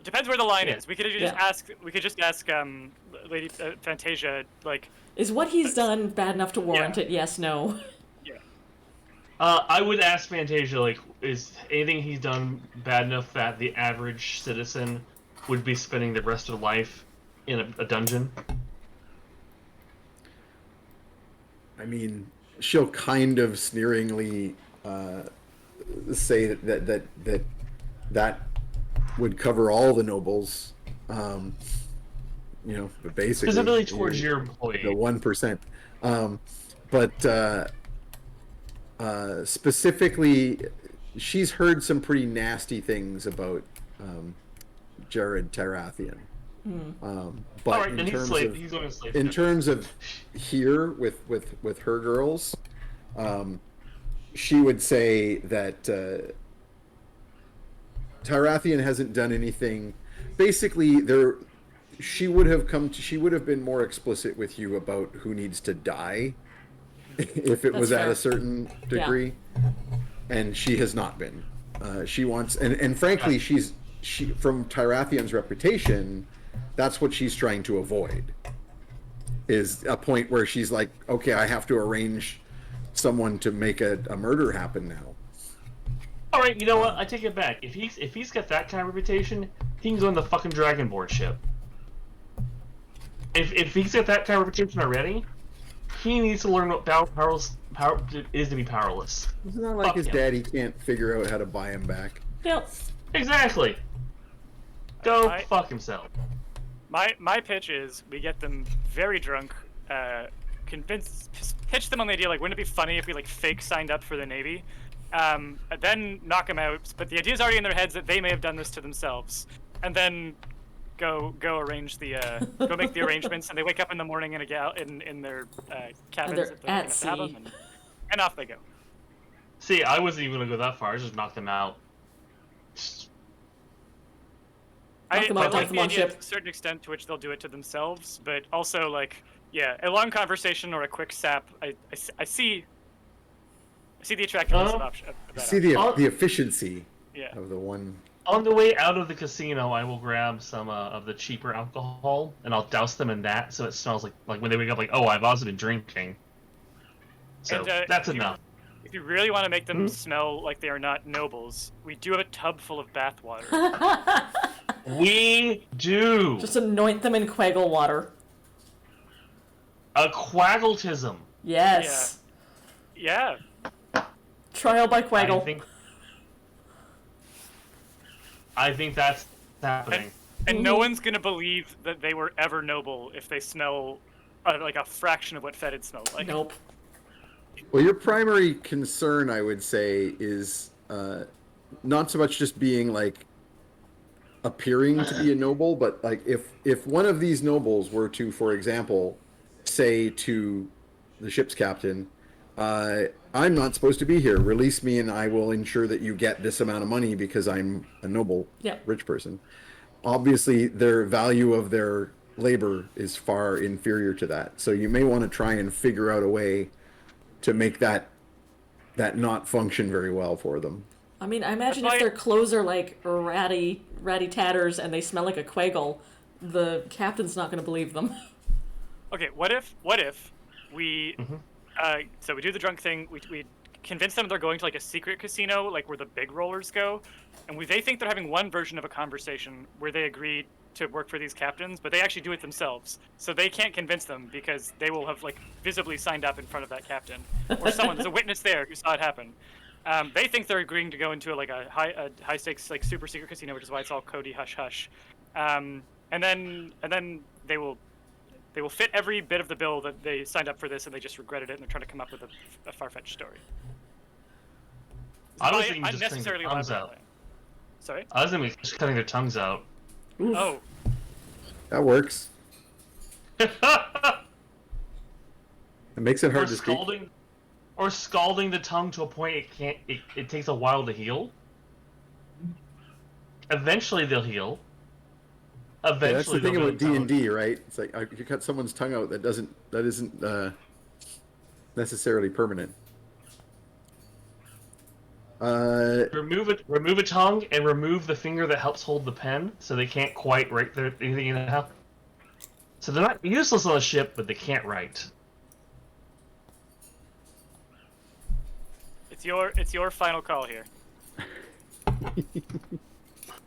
depends where the line Yeah. is. We could just Yeah. ask. We could just ask Lady Fantasia, like, Is what he's done bad enough to warrant Yeah. it? Yes, no. yeah, I would ask Fantasia, like, is anything he's done bad enough that the average citizen would be spending the rest of life in a dungeon? I mean, she'll kind of sneeringly say that would cover all the nobles. But basically, Specifically towards your employee. the 1%. But specifically, she's heard some pretty nasty things about Jared Tarathian. But All right, in then he's terms slave. of He's going to slave. in ship. terms of here with her girls, she would say that Tarathian hasn't done anything. Basically, she would have been more explicit with you about who needs to die if it was That's at fair. a certain degree, and she has not been. She wants, and frankly, she from Tarathian's reputation, that's what she's trying to avoid. Is a point where she's like, okay, I have to arrange someone to make a murder happen now. All right, you know what? I take it back. If he's got that kind of reputation, he can go on the fucking Dragonborn ship. If he's got that kind of reputation already, he needs to learn what power it is to be powerless. It's not like Fuck his him. daddy can't figure out how to buy him back. Yep. Exactly. Go My- fuck himself. My pitch is we get them very drunk, pitch them on the idea like, wouldn't it be funny if we like fake signed up for the Navy, then knock them out. But the idea's already in their heads that they may have done this to themselves, and then go arrange the go make the arrangements, and they wake up in the morning in a in their cabins they're that they're at gonna have sea. them, and off they go. See, I wasn't even gonna go that far. I just knocked them out. Knock them I out, dump like them the on idea ship. to a certain extent to which they'll do it to themselves, but also like, yeah, a long conversation or a quick sap. I see the attractiveness of that See option. the efficiency Yeah. of the one. On the way out of the casino, I will grab some of the cheaper alcohol, and I'll douse them in that, so it smells like when they wake up, like, oh, I've also been drinking. So And, that's if you- enough. If you really want to make them smell like they are not nobles, we do have a tub full of bath water. We do Just anoint them in Quaggle water. a quaggletism. Yes. Yeah. Trial by Quaggle. I think that's happening. And no one's gonna believe that they were ever noble if they smell like a fraction of what Fettid smells like. Nope. Well, your primary concern, I would say, is not so much just being like appearing to be a noble, but like if one of these nobles were to, for example, say to the ship's captain, I'm not supposed to be here. Release me and I will ensure that you get this amount of money because I'm a noble, rich person. Obviously, their value of their labor is far inferior to that. So you may want to try and figure out a way to make that not function very well for them. I mean, I imagine if their clothes are like ratty tatters and they smell like a Quaggle, the captain's not going to believe them. Okay, what if we so we do the drunk thing, we convince them they're going to like a secret casino, like where the big rollers go, and they think they're having one version of a conversation where they agree to work for these captains, but they actually do it themselves. So they can't convince them because they will have like visibly signed up in front of that captain, or there's a witness there who saw it happen. They think they're agreeing to go into a high stakes like super secret casino, which is why it's all Cody hush hush, and then they will fit every bit of the bill that they signed up for this, and they just regretted it, and they're trying to come up with a far-fetched story. I was thinking just cutting their tongues out. Sorry? I was thinking just cutting their tongues out. Oof. Oh. That works. It makes it hard to speak. Or scalding the tongue to a point it takes a while to heal. Eventually they'll heal. Eventually that's the thing they'll about D&D, right? It's like if you cut someone's tongue out, that isn't necessarily permanent. Remove a tongue and remove the finger that helps hold the pen, so they can't quite write anything in it. So they're not useless on the ship, but they can't write. It's your final call here.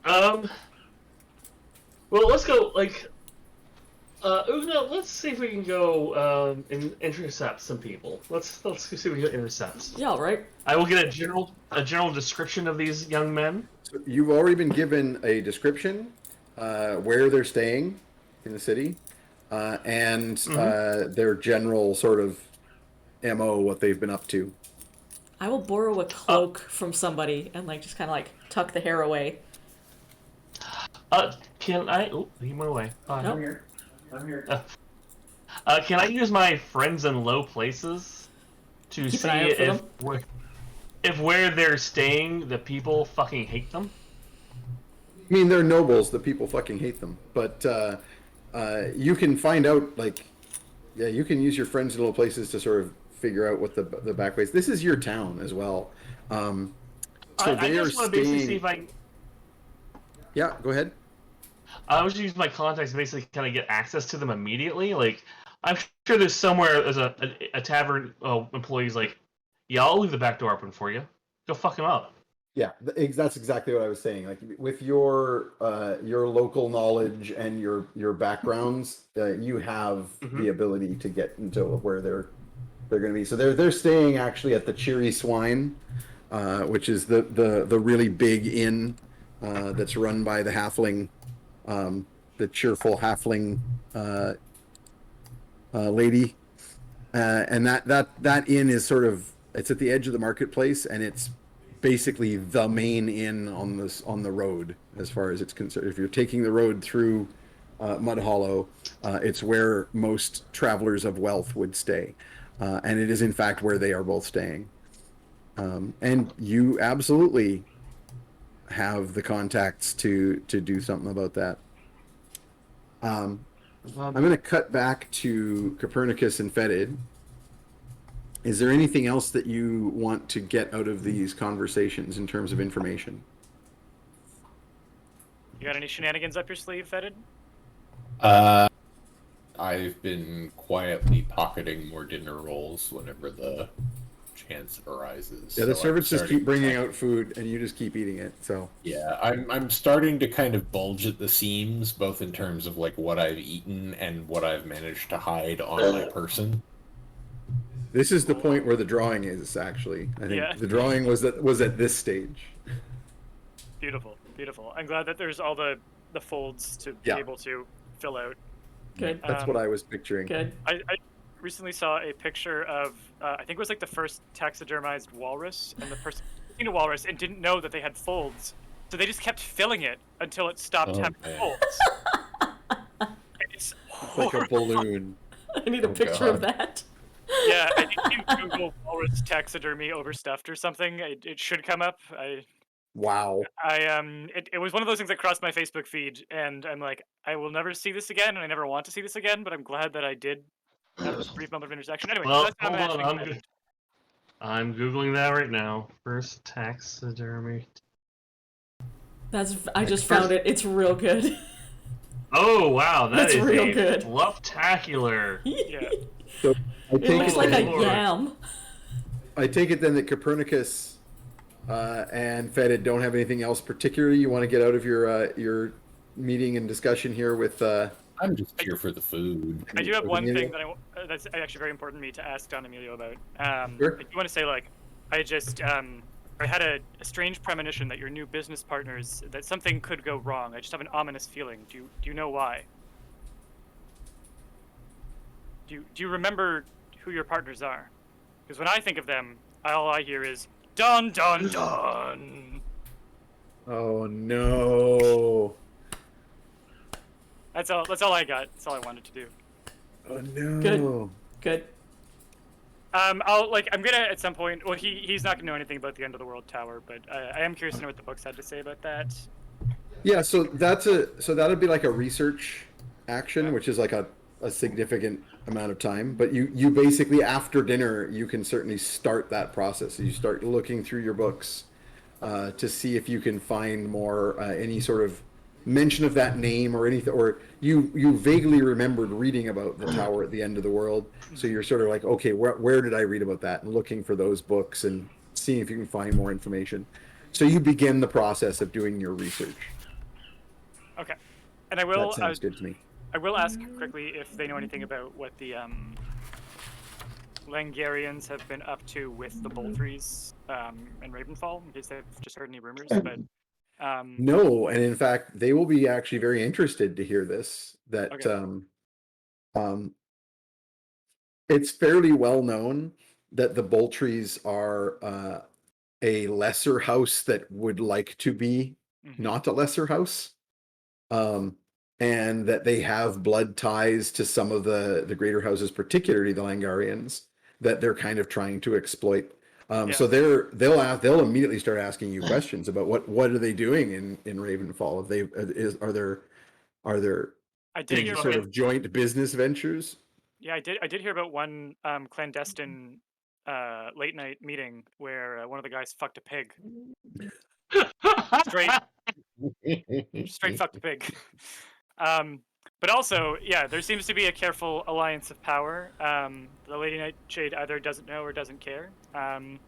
Well, let's go. Oogna, let's see if we can go and intercept some people. Let's see if we can intercept. Yeah, all right. I will get a general description of these young men. So you've already been given a description, where they're staying in the city, and their general sort of MO, what they've been up to. I will borrow a cloak from somebody and like just kind of like tuck the hair away. Can I? Oh, he went away. Nope. I'm here. Can I use my friends in low places to Keep see an eye out for if where they're staying, the people fucking hate them? I mean, they're nobles. The people fucking hate them. But you can find out, like, yeah, you can use your friends in little places to sort of figure out what the back ways. This is your town as well. So I they are just want to basically staying. see if I. Yeah, go ahead. I was use my contacts to basically kind of get access to them immediately. Like, I'm sure there's somewhere there's a tavern employee's like, yeah, I'll leave the back door open for you. Go fuck him up. Yeah, that's exactly what I was saying. Like with your local knowledge and your backgrounds, you have the ability to get into where they're going to be. So they're staying actually at the Cheery Swine, which is the really big inn that's run by the halfling, the cheerful halfling lady, and that inn is sort of, it's at the edge of the marketplace, and it's basically the main inn on the road as far as it's concerned. If you're taking the road through Mudhollow, it's where most travelers of wealth would stay, and it is in fact where they are both staying. And you absolutely have the contacts to do something about that. I'm going to cut back to Copernicus and Fettid. Is there anything else that you want to get out of these conversations in terms of information? You got any shenanigans up your sleeve, Fettid? I've been quietly pocketing more dinner rolls whenever the chance arises. Yeah, the so servants just keep bringing to, out food, and you just keep eating it. So yeah, I'm starting to kind of bulge at the seams, both in terms of like what I've eaten and what I've managed to hide on my person. this is the point where the drawing is actually. I think Yeah. the drawing was at this stage. Beautiful, beautiful. I'm glad that there's all the folds to be Yeah. able to fill out. Good. That's what I was picturing. Good. I recently saw a picture of, I think it was like the first taxidermized walrus, and the person seen a walrus and didn't know that they had folds, so they just kept filling it until it stopped having folds. It's Like a balloon. I need a picture of that. Yeah, I think you Google walrus taxidermy overstuffed or something. It should come up. Wow. It was one of those things that crossed my Facebook feed, and I'm like, I will never see this again, and I never want to see this again. But I'm glad that I did have a brief moment of intersection. Anyway, Well, that's how hold on, imagining Fettid. I'm googling that right now. First taxidermy. I just found it. It's real good. Oh wow, that That's is real a good. fluftacular. Yeah. So I It take looks it, like a Lord. yam. I take it then that Copernicus and Fettid don't have anything else particularly you want to get out of your meeting and discussion here with. I'm just here for the food. I do have one Emilio? thing that that's actually very important to me to ask Don Emilio about. Sure. I do want to say, like, I just I had a strange premonition that your new business partners, that something could go wrong. I just have an ominous feeling. Do you know why? Do you remember who your partners are? Because when I think of them, all I hear is dun dun dun. Oh no! That's all I got. That's all I wanted to do. Oh no! Good. Good. I'm gonna at some point. Well, he's not gonna know anything about the End of the World Tower, but I am curious to know what the books had to say about that. Yeah, so that'd be like a research action, which is like a significant amount of time. But you basically, after dinner, you can certainly start that process. You start looking through your books to see if you can find more any sort of mention of that name or anything, or you vaguely remembered reading about the tower at the end of the world. So you're sort of like, okay, where did I read about that? And looking for those books and seeing if you can find more information. So you begin the process of doing your research. Okay, and I will. That sounds good to me. I will ask quickly if they know anything about what the Langarians have been up to with the Boltries and Ravenfall, in case they've just heard any rumors. But No, and in fact, they will be actually very interested to hear this. That Okay. It's fairly well known that the Boltries are a lesser house that would like to be not a lesser house, and that they have blood ties to some of the greater houses, particularly the Langarians, that they're kind of trying to exploit. So they'll immediately start asking you questions about what are they doing in Ravenfall? Are there I did any hear sort about, of joint business ventures? yeah, I did hear about one clandestine late night meeting where one of the guys fucked a pig. Straight fucked a pig. But also, yeah, there seems to be a careful alliance of power. The Lady Nightshade either doesn't know or doesn't care. And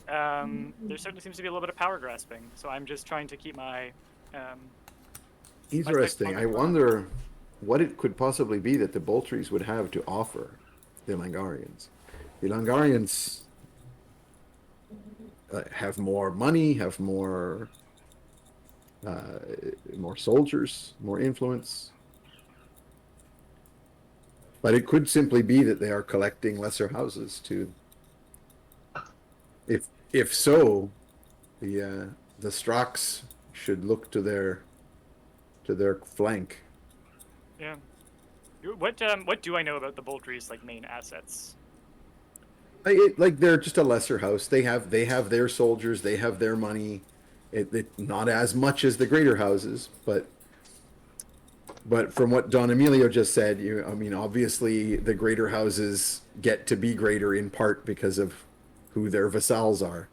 there certainly seems to be a little bit of power grasping. So I'm just trying to keep my Interesting. I wonder what it could possibly be that the Boltries would have to offer the Langarians. The Langarians have more money, have more more soldiers, more influence. But it could simply be that they are collecting lesser houses too. If so, the Straks should look to their flank. Yeah. What do I know about the Boltry's like main assets? Like they're just a lesser house. They have their soldiers. They have their money. It not as much as the greater houses, but from what Don Emilio just said, I mean, obviously the greater houses get to be greater in part because of who their vassals are.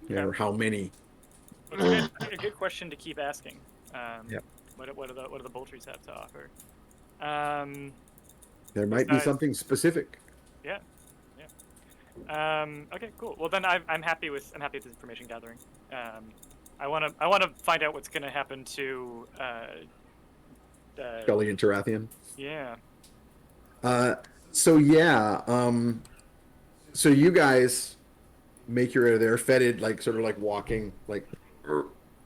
Yeah. Or how many. Well, it's a good question to keep asking. Yep. What do the Boltry's have to offer? There might be besides- something specific. Yeah. Okay, cool. Well, then I'm happy with this information gathering. I want to find out what's going to happen to Scully and Tarathian. Yeah. So you guys make your way out of there, Fettid, like sort of like walking, like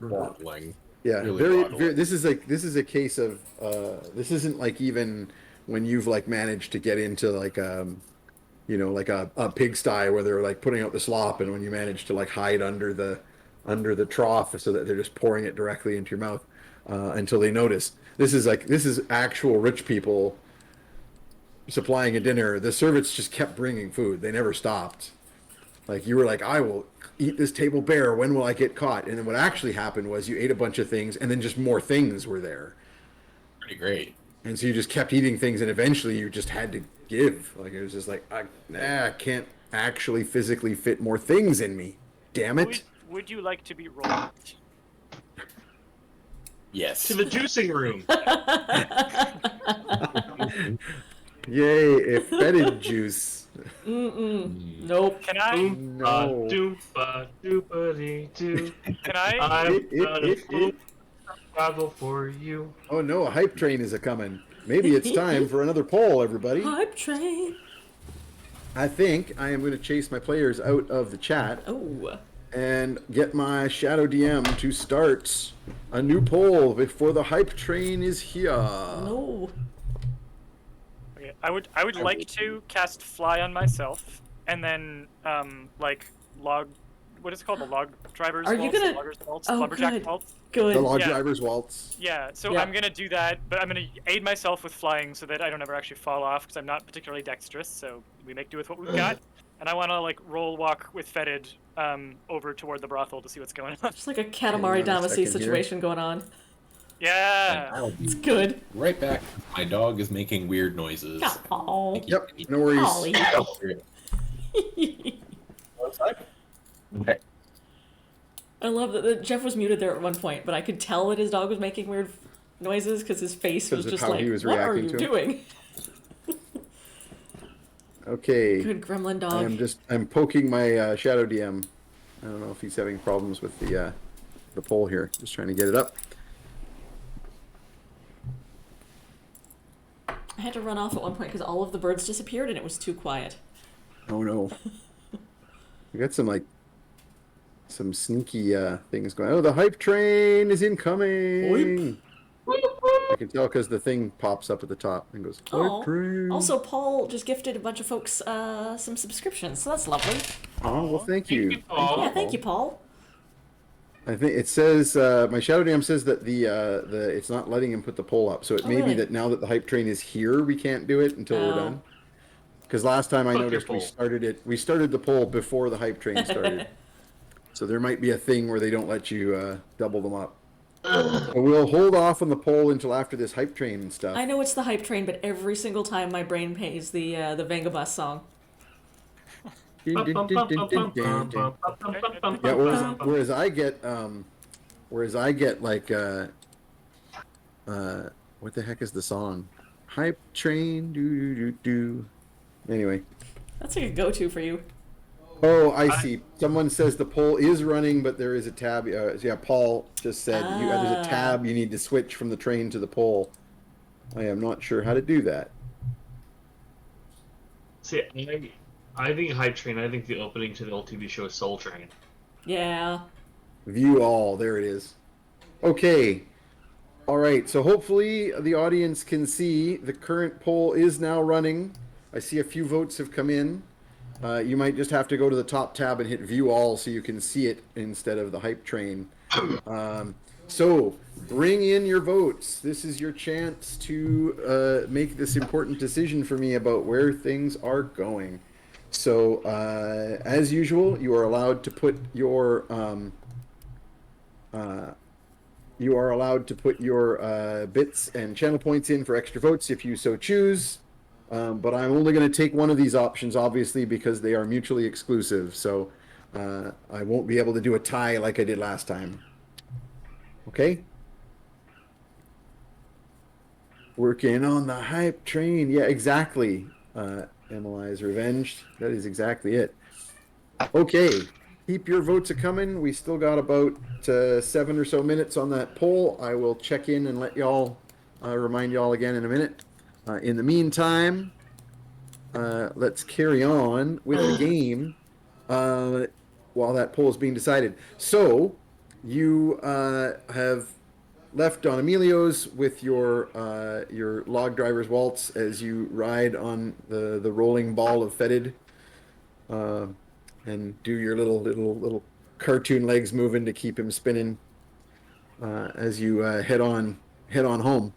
Waddling. yeah, Really very, waddling. this is a case of this isn't like even when you've like managed to get into like like a pigsty where they're like putting out the slop, and when you manage to like hide under the trough so that they're just pouring it directly into your mouth until they notice. This is actual rich people supplying a dinner. The servants just kept bringing food. They never stopped. Like you were like, I will eat this table bare. When will I get caught? And then what actually happened was you ate a bunch of things, and then just more things were there. Pretty great. And so you just kept eating things, and eventually you just had to give. Like it was just like, I can't actually physically fit more things in me. Damn it! Would you like to be rolled? Yes. To the juicing room. Yay! A fetid juice. Nope. Can I? No. Doompa doopity doo. Can I? I've got a full Quaggle for you. Oh no! A hype train is a coming. Maybe it's time for another poll, everybody. Hype train. I think I am going to chase my players out of the chat Oh. and get my Shadow DM to start a new poll before the hype train is here. No. Okay, I would like to cast Fly on myself, and then like log. What is it called? The log drivers. Are you waltz? gonna- Loggers waltz? Oh, Lumberjack good. waltz? Good. The log Yeah. driver's waltz. Yeah, so Yeah. I'm gonna do that, but I'm gonna aid myself with flying so that I don't ever actually fall off because I'm not particularly dexterous. So we make do with what we've got, and I want to like roll walk with Fettid over toward the brothel to see what's going on. Just like a Hang on Katamari a Damacy second here. situation going on. Yeah. I'll be It's good. right back. My dog is making weird noises. Oh. Yep, no worries. Ollie. Okay. I love that Jeff was muted there at one point, but I could tell that his dog was making weird noises because his face was Because of just how like, he was "What are reacting you to him." doing?" Okay. Good gremlin dog. I'm poking my Shadow DM. I don't know if he's having problems with the poll here. Just trying to get it up. I had to run off at one point because all of the birds disappeared and it was too quiet. Oh no. We got some sneaky things going. Oh, the hype train is incoming. I can tell because the thing pops up at the top and goes, hype Oh. train. Also, Paul just gifted a bunch of folks some subscriptions, so that's lovely. Oh, well, thank you. Yeah, thank you, Paul. I think it says my Shadow DM says that the it's not letting him put the poll up. So it Oh, may be really? that now that the hype train is here, we can't do it until we're Oh. done. Because last time I Fuck your noticed poll. we started the poll before the hype train started. So there might be a thing where they don't let you double them up. But we'll hold off on the poll until after this hype train and stuff. I know it's the hype train, but every single time my brain plays the Vangabus song. Yeah, whereas I get like what the heck is the song? Hype train do do do do. Anyway. That's like a go-to for you. Oh, I see. Someone says the poll is running, but there is a tab. Yeah, Paul just said there's a tab. You need to switch from the train to the poll. I am not sure how to do that. See, I think Hype Train. I think the opening to the old TV show is Soul Train. Yeah. View all. There it is. Okay. All right. So hopefully the audience can see the current poll is now running. I see a few votes have come in. You might just have to go to the top tab and hit view all so you can see it instead of the hype train. So bring in your votes. This is your chance to make this important decision for me about where things are going. So as usual, you are allowed to put your bits and channel points in for extra votes if you so choose. But I'm only going to take one of these options, obviously, because they are mutually exclusive. So I won't be able to do a tie like I did last time. Okay? Working on the hype train. Yeah, exactly. Emily is revenged. That is exactly it. Okay. Keep your votes a-coming. We still got about 7 or so minutes on that poll. I will check in and let y'all remind y'all again in a minute. In the meantime, let's carry on with the game while that poll is being decided. So, you have left Don Emilio's with your log driver's waltz as you ride on the rolling ball of Fettid, and do your little cartoon legs moving to keep him spinning as you head on home.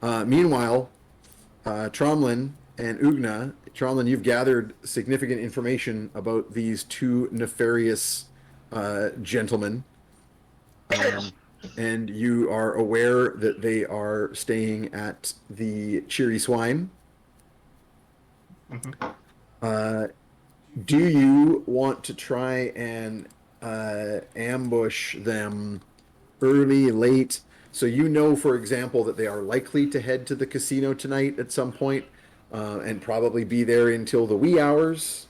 Meanwhile, Tromlin and Oogna. Tromlin, you've gathered significant information about these two nefarious gentlemen. And you are aware that they are staying at the Cheery Swine. Do you want to try and ambush them early, late? So you know, for example, that they are likely to head to the casino tonight at some point, and probably be there until the wee hours.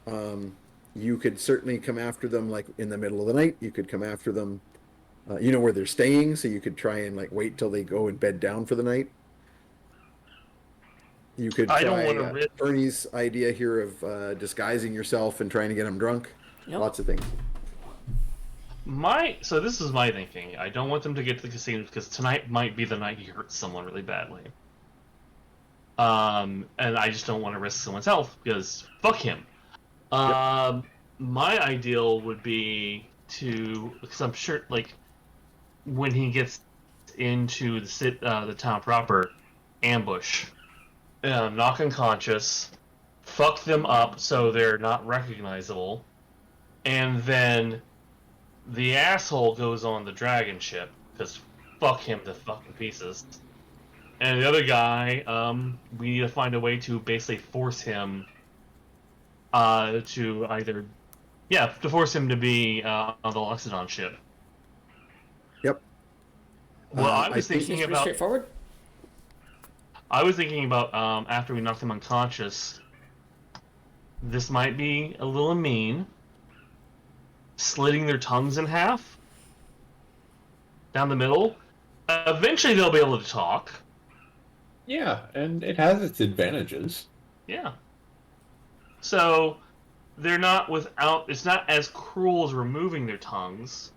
You could certainly come after them like in the middle of the night. You could come after them. You know where they're staying, so you could try and like wait till they go and bed down for the night. You could try I don't want to risk. Bernie's idea here of disguising yourself and trying to get them drunk. Yep. Lots of things. So this is my thinking. I don't want them to get to the casino because tonight might be the night he hurts someone really badly. And I just don't want to risk someone's health because fuck him. Yep. My ideal would be because I'm sure like when he gets into the town proper, ambush, knock unconscious, fuck them up so they're not recognizable, and then the asshole goes on the dragon ship because fuck him to fucking pieces. And the other guy, we need to find a way to basically force him to force him to be on the Loxodon ship. Yep. Well, I was Seems thinking pretty about. straightforward. I was thinking about after we knocked them unconscious. This might be a little mean. Slitting their tongues in half down the middle. Eventually, they'll be able to talk. Yeah, and it has its advantages. Yeah. So they're not without. It's not as cruel as removing their tongues.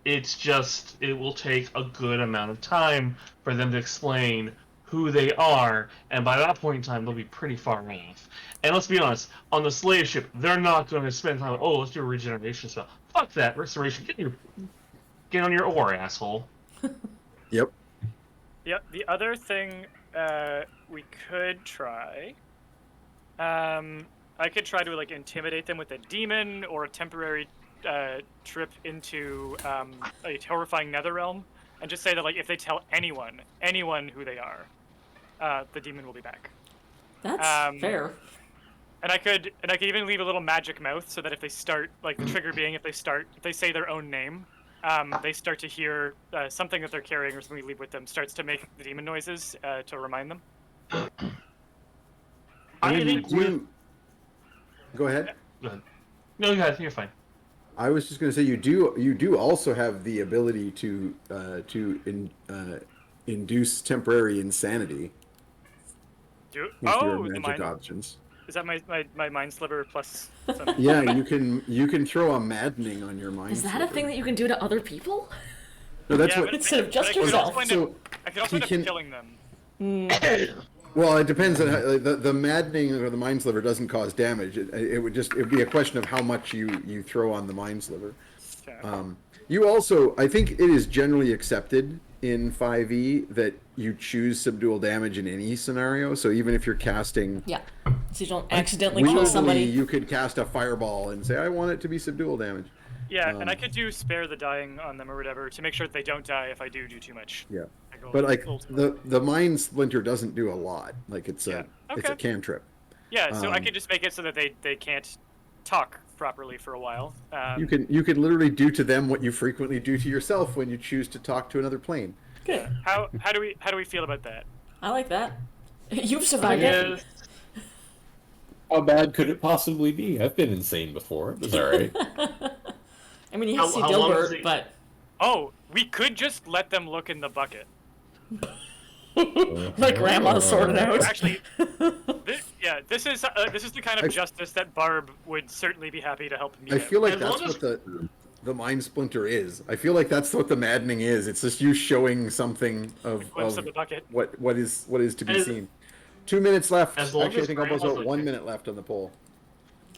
It's just it will take a good amount of time for them to explain who they are, and by that point in time, they'll be pretty far off. And let's be honest, on the slave ship, they're not going to spend time. Oh, let's do a regeneration spell. Fuck that restoration. Get on your oar, asshole. Yep. Yep. The other thing we could try. I could try to like intimidate them with a demon or a temporary trip into a horrifying netherrealm, and just say that like if they tell anyone who they are, the demon will be back. That's fair. And I could even leave a little magic mouth so that if they start, like the trigger being if they say their own name, they start to hear something that they're carrying or something we leave with them starts to make the demon noises to remind them. I think Go ahead. Go ahead. No, go ahead. You're fine. I was just going to say you do also have the ability to induce temporary insanity with your magic options. that my mind sliver plus some? Yeah, you can throw a maddening on your mind. Is that a thing that you can do to other people? No, that's Yeah, what. but Instead of just I could yourself. also end So, up, I could also he end can- up killing them. Well, it depends on how, the maddening or the mind sliver doesn't cause damage. It would be a question of how much you throw on the mind sliver. Okay. You also, I think it is generally accepted in 5e that you choose subdual damage in any scenario. So even if you're casting Yeah. So you don't accidentally kill weirdly, somebody. you could cast a fireball and say, I want it to be subdual damage. Yeah, and I could do spare the dying on them or whatever to make sure that they don't die if I do too much. Yeah. Like, But like ultimately. the mind splinter doesn't do a lot. Like it's Yeah. it's a Okay. cantrip. Yeah, so I um, could just make it so that they can't talk properly for a while. You could literally do to them what you frequently do to yourself when you choose to talk to another plane. Good. How do we feel about that? I like that. You've survived it. Yes. How bad could it possibly be? I've been insane before. It was alright. I mean, you have to see How long is Dilbert, it- but Oh, we could just let them look in the bucket. my grandma sorted out. Actually, this is the kind of justice that Barb would certainly be happy to help me. I feel like As that's long as- what the mind splinter is. I feel like that's what the maddening is. It's just you showing something of glimpse of the bucket. what is to be As- seen. 2 minutes left. As long Actually, I as think almost Grandma's about 1 okay. minute left on the poll.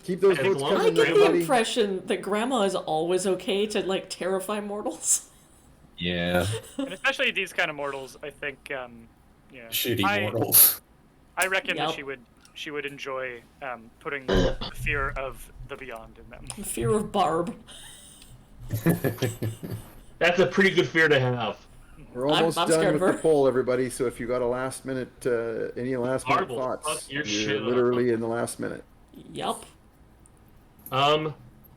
Keep those As votes long as I coming, get the everybody. impression that grandma is always okay to like terrify mortals. Yeah. And especially these kind of mortals, I think. Yeah. Shitty mortals. I reckon that Yep. she would enjoy putting the fear of the beyond in them. The fear of Barb. That's a pretty good fear to have. We're almost I'm done scared with of the her. poll, everybody. So if you got a last minute, any last minute Marvel, thoughts, fuck your you're shit up. literally in the last minute. Yup.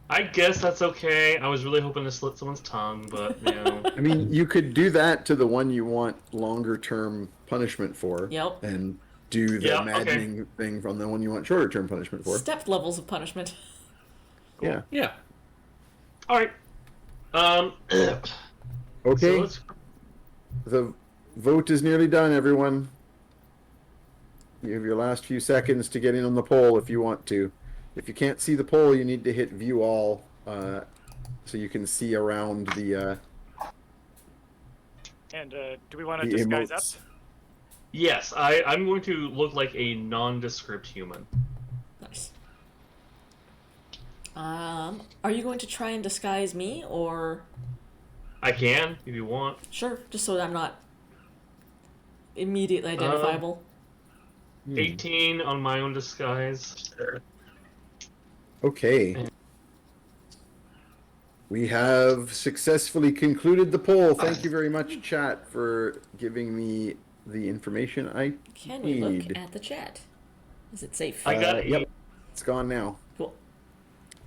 I guess that's okay. I was really hoping to slit someone's tongue, but you know. I mean, you could do that to the one you want longer term punishment for. Yep. And do the Yeah, okay. maddening thing from the one you want shorter term punishment for. Stepped levels of punishment. Yeah. Yeah. All right. Okay. So let's, The vote is nearly done, everyone. You have your last few seconds to get in on the poll if you want to. If you can't see the poll, you need to hit view all so you can see around the And do we want to the disguise emotes. up? yes, I'm going to look like a nondescript human. Nice. Are you going to try and disguise me, or I can, if you want. sure, just so that I'm not immediately identifiable? 18 on my own disguise. Okay. We have successfully concluded the poll. Thank you very much, chat, for giving me the information I Can we look need. at the chat? Is it safe? I got Yep. It's gone now. Cool.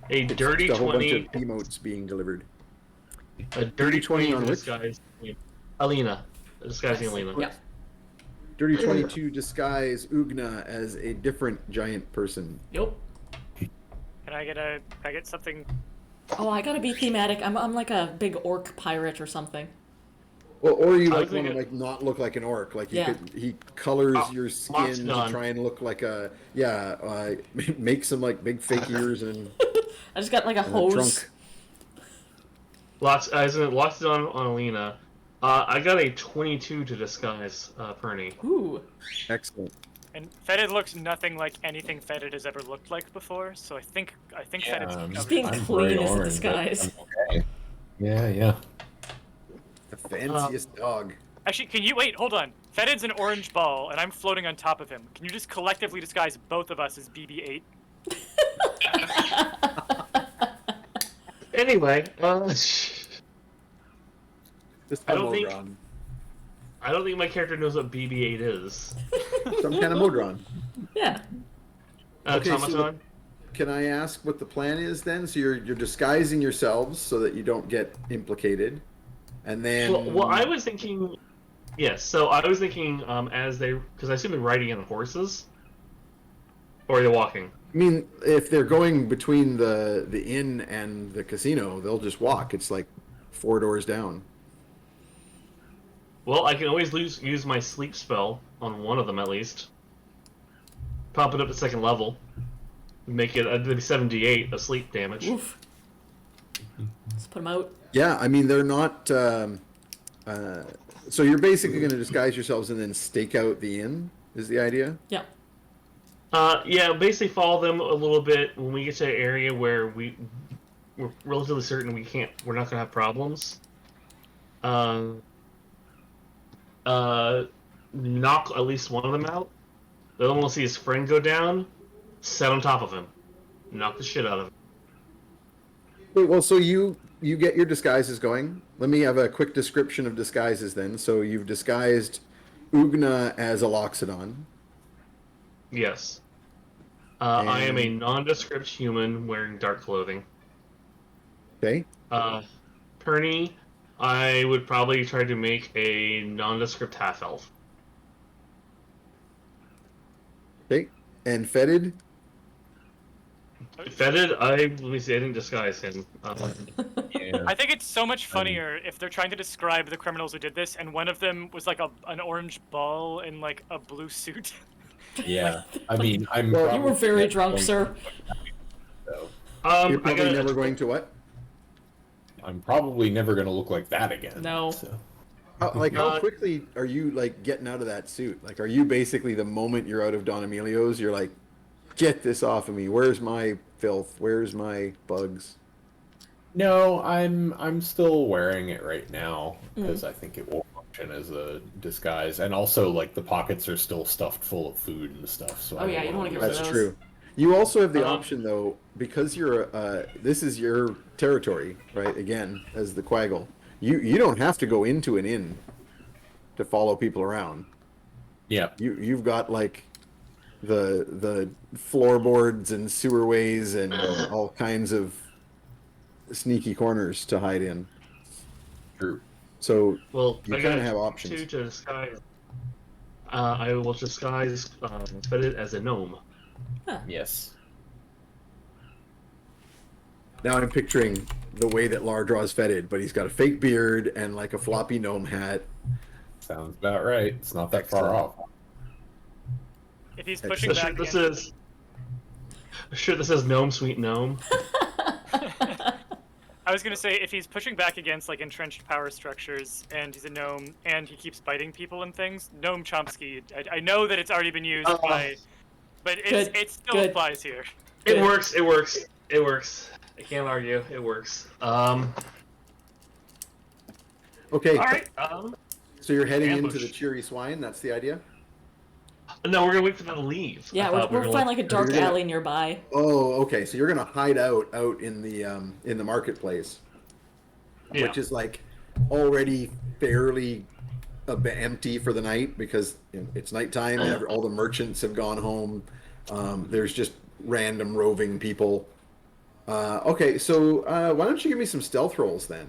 a dirty Just a whole 20. bunch of emotes being delivered. A dirty 20 on to which? disguise. Alina. Disguising Alina. Yep. Dirty 22 disguise Oogna as a different giant person. Yep. Can I get something? Oh, I gotta be thematic. I'm like a big orc pirate or something. Well, or you I like was want to thinking- like not look like an orc. Like you Yeah. could, he colors your Lock's skin to done. try and look like a make some like big fake ears and I just got like a a hose. trunk. Lots it on Alina. I got a 22 to disguise Pernie. Ooh. Excellent. And Fettid looks nothing like anything Fettid has ever looked like before, so I think Fettid's I'm covered. being I'm clean bright as a orange, but disguise. I'm okay. Yeah. The fanciest dog. Actually, can you wait? Hold on. Fettid's an orange ball, and I'm floating on top of him. Can you just collectively disguise both of us as BB-8? Anyway, Just I a don't think- Modron. I don't think my character knows what BB-8 is. Some kind of Modron. Yeah. Okay, so Automaton? Can I ask what the plan is then? So you're disguising yourselves so that you don't get implicated, and then Well, I was thinking... Yes, so I was thinking as they... Because I assume they're riding on horses? Or are they walking? I mean, if they're going between the inn and the casino, they'll just walk. It's like 4 doors down. Well, I can always use my sleep spell on one of them at least. Pump it up to second level. Make it 7d8 of sleep damage. Oof. Let's put them out. Yeah, I mean they're not. So you're basically going to disguise yourselves and then stake out the inn. Is the idea? Yeah. Yeah, basically follow them a little bit when we get to an area where we're relatively certain we're not gonna have problems. Knock at least one of them out. The other one will see his friend go down, set on top of him, knock the shit out of him. Wait, well, so you get your disguises going. Let me have a quick description of disguises then. So you've disguised Oogna as a Loxodon. Yes. I am a nondescript human wearing dark clothing. Okay. Pernie, I would probably try to make a nondescript half-elf. Okay. And Fettid? Fettid, let me see, I didn't disguise him. Yeah. I think it's so much funnier if they're trying to describe the criminals who did this, and one of them was like an orange ball in like a blue suit. Yeah. I mean, I'm. Well, You were very drunk, sir. So You're probably never going to what? I'm probably never going to look like that again. No. So. How quickly are you like getting out of that suit? Like, are you basically the moment you're out of Don Emilio's, you're like, get this off of me. Where's my filth? Where's my bugs? No, I'm still wearing it right now because I think it will function as a disguise, and also like the pockets are still stuffed full of food and stuff. So Oh, yeah, you don't wanna get rid of That's those. true. You also have the option though, because you're this is your territory, right? Again, as the Quaggle, you don't have to go into an inn to follow people around. Yeah. You've got like the floorboards and sewerways and all kinds of sneaky corners to hide in. True. So Well, you I kind got of have options. two to disguise. I will disguise Fettid as a gnome. Yes. Now I'm picturing the way that Lar draws Fettid, but he's got a fake beard and like a floppy gnome hat. Sounds about right. It's not that far Excellent. off. If he's pushing back This against... says gnome, sweet gnome. I was gonna say, if he's pushing back against like entrenched power structures, and he's a gnome, and he keeps biting people and things, Gnome Chomsky. I know that it's already been used by, but it still applies here. It works. It works. It works. I can't argue. It works. Okay. All right. So you're heading ambush. into the Cheery Swine. That's the idea. No, we're gonna wait for them to leave. Yeah, we'll find like a dark alley nearby. Oh, okay. So you're gonna hide out in the marketplace, which is like already fairly empty for the night because it's nighttime. All the merchants have gone home. There's just random roving people. Okay, so why don't you give me some stealth rolls then?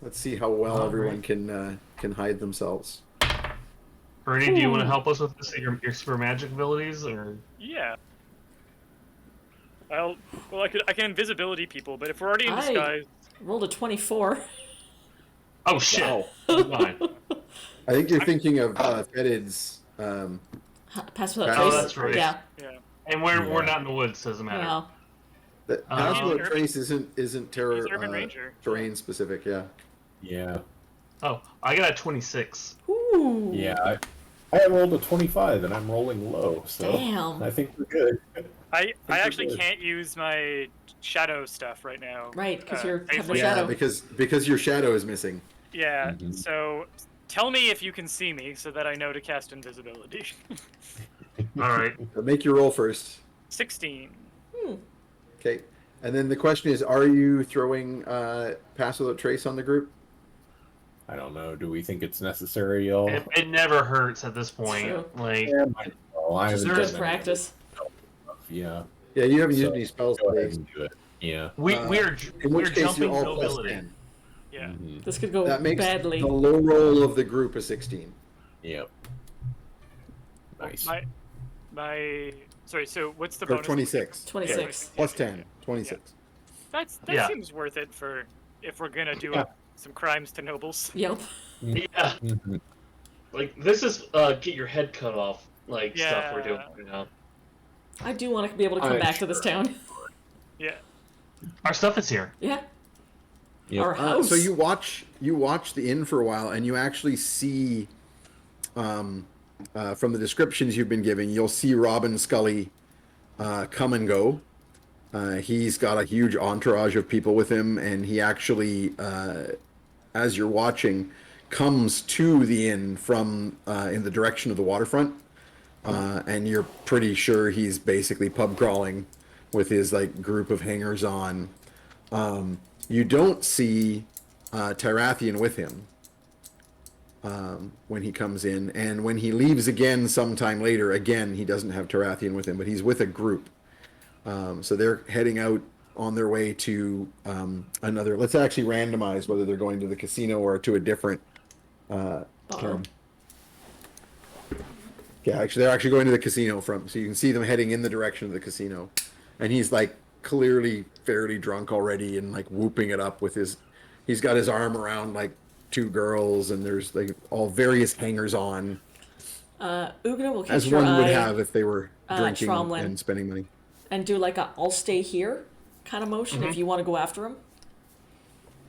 Let's see how well everyone can hide themselves. Bernie, do you want to help us with this, your super magic abilities, or? Yeah. I can invisibility people, but if we're already in disguise, Rolled a 24. Oh shit! Wow. Fine. I think you're thinking of Fettid's. Pass without Oh, trace. that's right. Yeah. yeah. And we're not in the woods, so it doesn't matter. Well, That Pass Without Urban- Trace isn't He's Urban Ranger. terrain specific. Yeah. Yeah. Oh, I got a 26. ooh. Yeah. I rolled a 25 and I'm rolling low, so Damn. I think we're good. I we're actually good. can't use my shadow stuff right now. Right, because you're have safely. the shadow. because your shadow is missing. Yeah. Mhm. So tell me if you can see me, so that I know to cast invisibility. All right. But make your roll first. 16. Okay. And then the question is, are you throwing Pass Without Trace on the group? I don't know. Do we think it's necessary, y'all? It never hurts at this point. True. Like, Yeah, might as well. I haven't There done is Just any practice. stuff. Yeah. Yeah, you haven't used So, any spells Go ahead today. and do it. Yeah. we in we're which case jumping you're all plus nobility. 10. Yeah. Mhm. This could go That makes badly. the low roll of the group a 16. Yep. Nice. My sorry. So what's the Or bonus? 26. 26. Plus 10. 26. That Yeah. seems worth it for if we're gonna do Yeah. some crimes to nobles. Yep. Yeah. Mhm. Like this is get your head cut off like stuff we're doing right now. I do want to be able to come back to this town. Yeah. Our stuff is here. Yeah. Yep. Our house. So you watch the inn for a while, and you actually see, from the descriptions you've been giving, you'll see Robin Scully come and go. He's got a huge entourage of people with him, and he actually, as you're watching, comes to the inn from in the direction of the waterfront, and you're pretty sure he's basically pub crawling with his like group of hangers-on. You don't see Tyrathian with him when he comes in, and when he leaves again sometime later, again he doesn't have Tyrathian with him, but he's with a group. So they're heading out on their way to another. Let's actually randomize whether they're going to the casino or to a different town. Yeah, actually, they're actually going to the casino so you can see them heading in the direction of the casino, and he's like clearly fairly drunk already and like whooping it up with he's got his arm around like two girls, and there's like all various hangers on. Oogna will catch As your one would eye have if they were drinking Tromlin. and spending money. and do like a "I'll stay here" kind of motion if you want to go after him.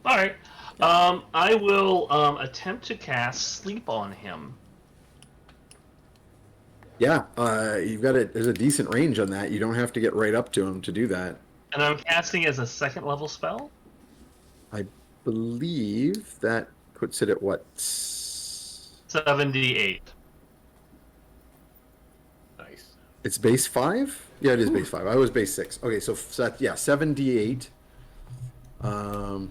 All right. I will attempt to cast Sleep on him. Yeah, there's a decent range on that. You don't have to get right up to him to do that. And I'm casting as a 2nd level spell? I believe that puts it at what? 78. Nice. It's base 5? Yeah, it is base 5. I was base 6. Okay, so that, yeah, 78. So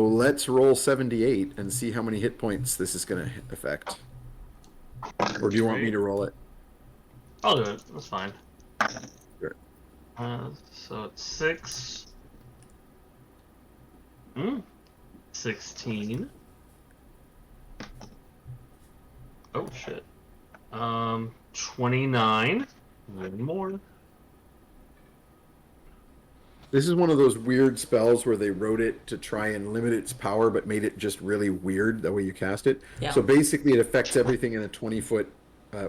let's roll 78 and see how many hit points this is going to affect. Or do you want me to roll it? I'll do it. That's fine. Sure. So it's 6. 16. Oh, shit. 29. One more. This is one of those weird spells where they wrote it to try and limit its power, but made it just really weird the way you cast it. Yeah. So basically, it affects everything in a 20-foot,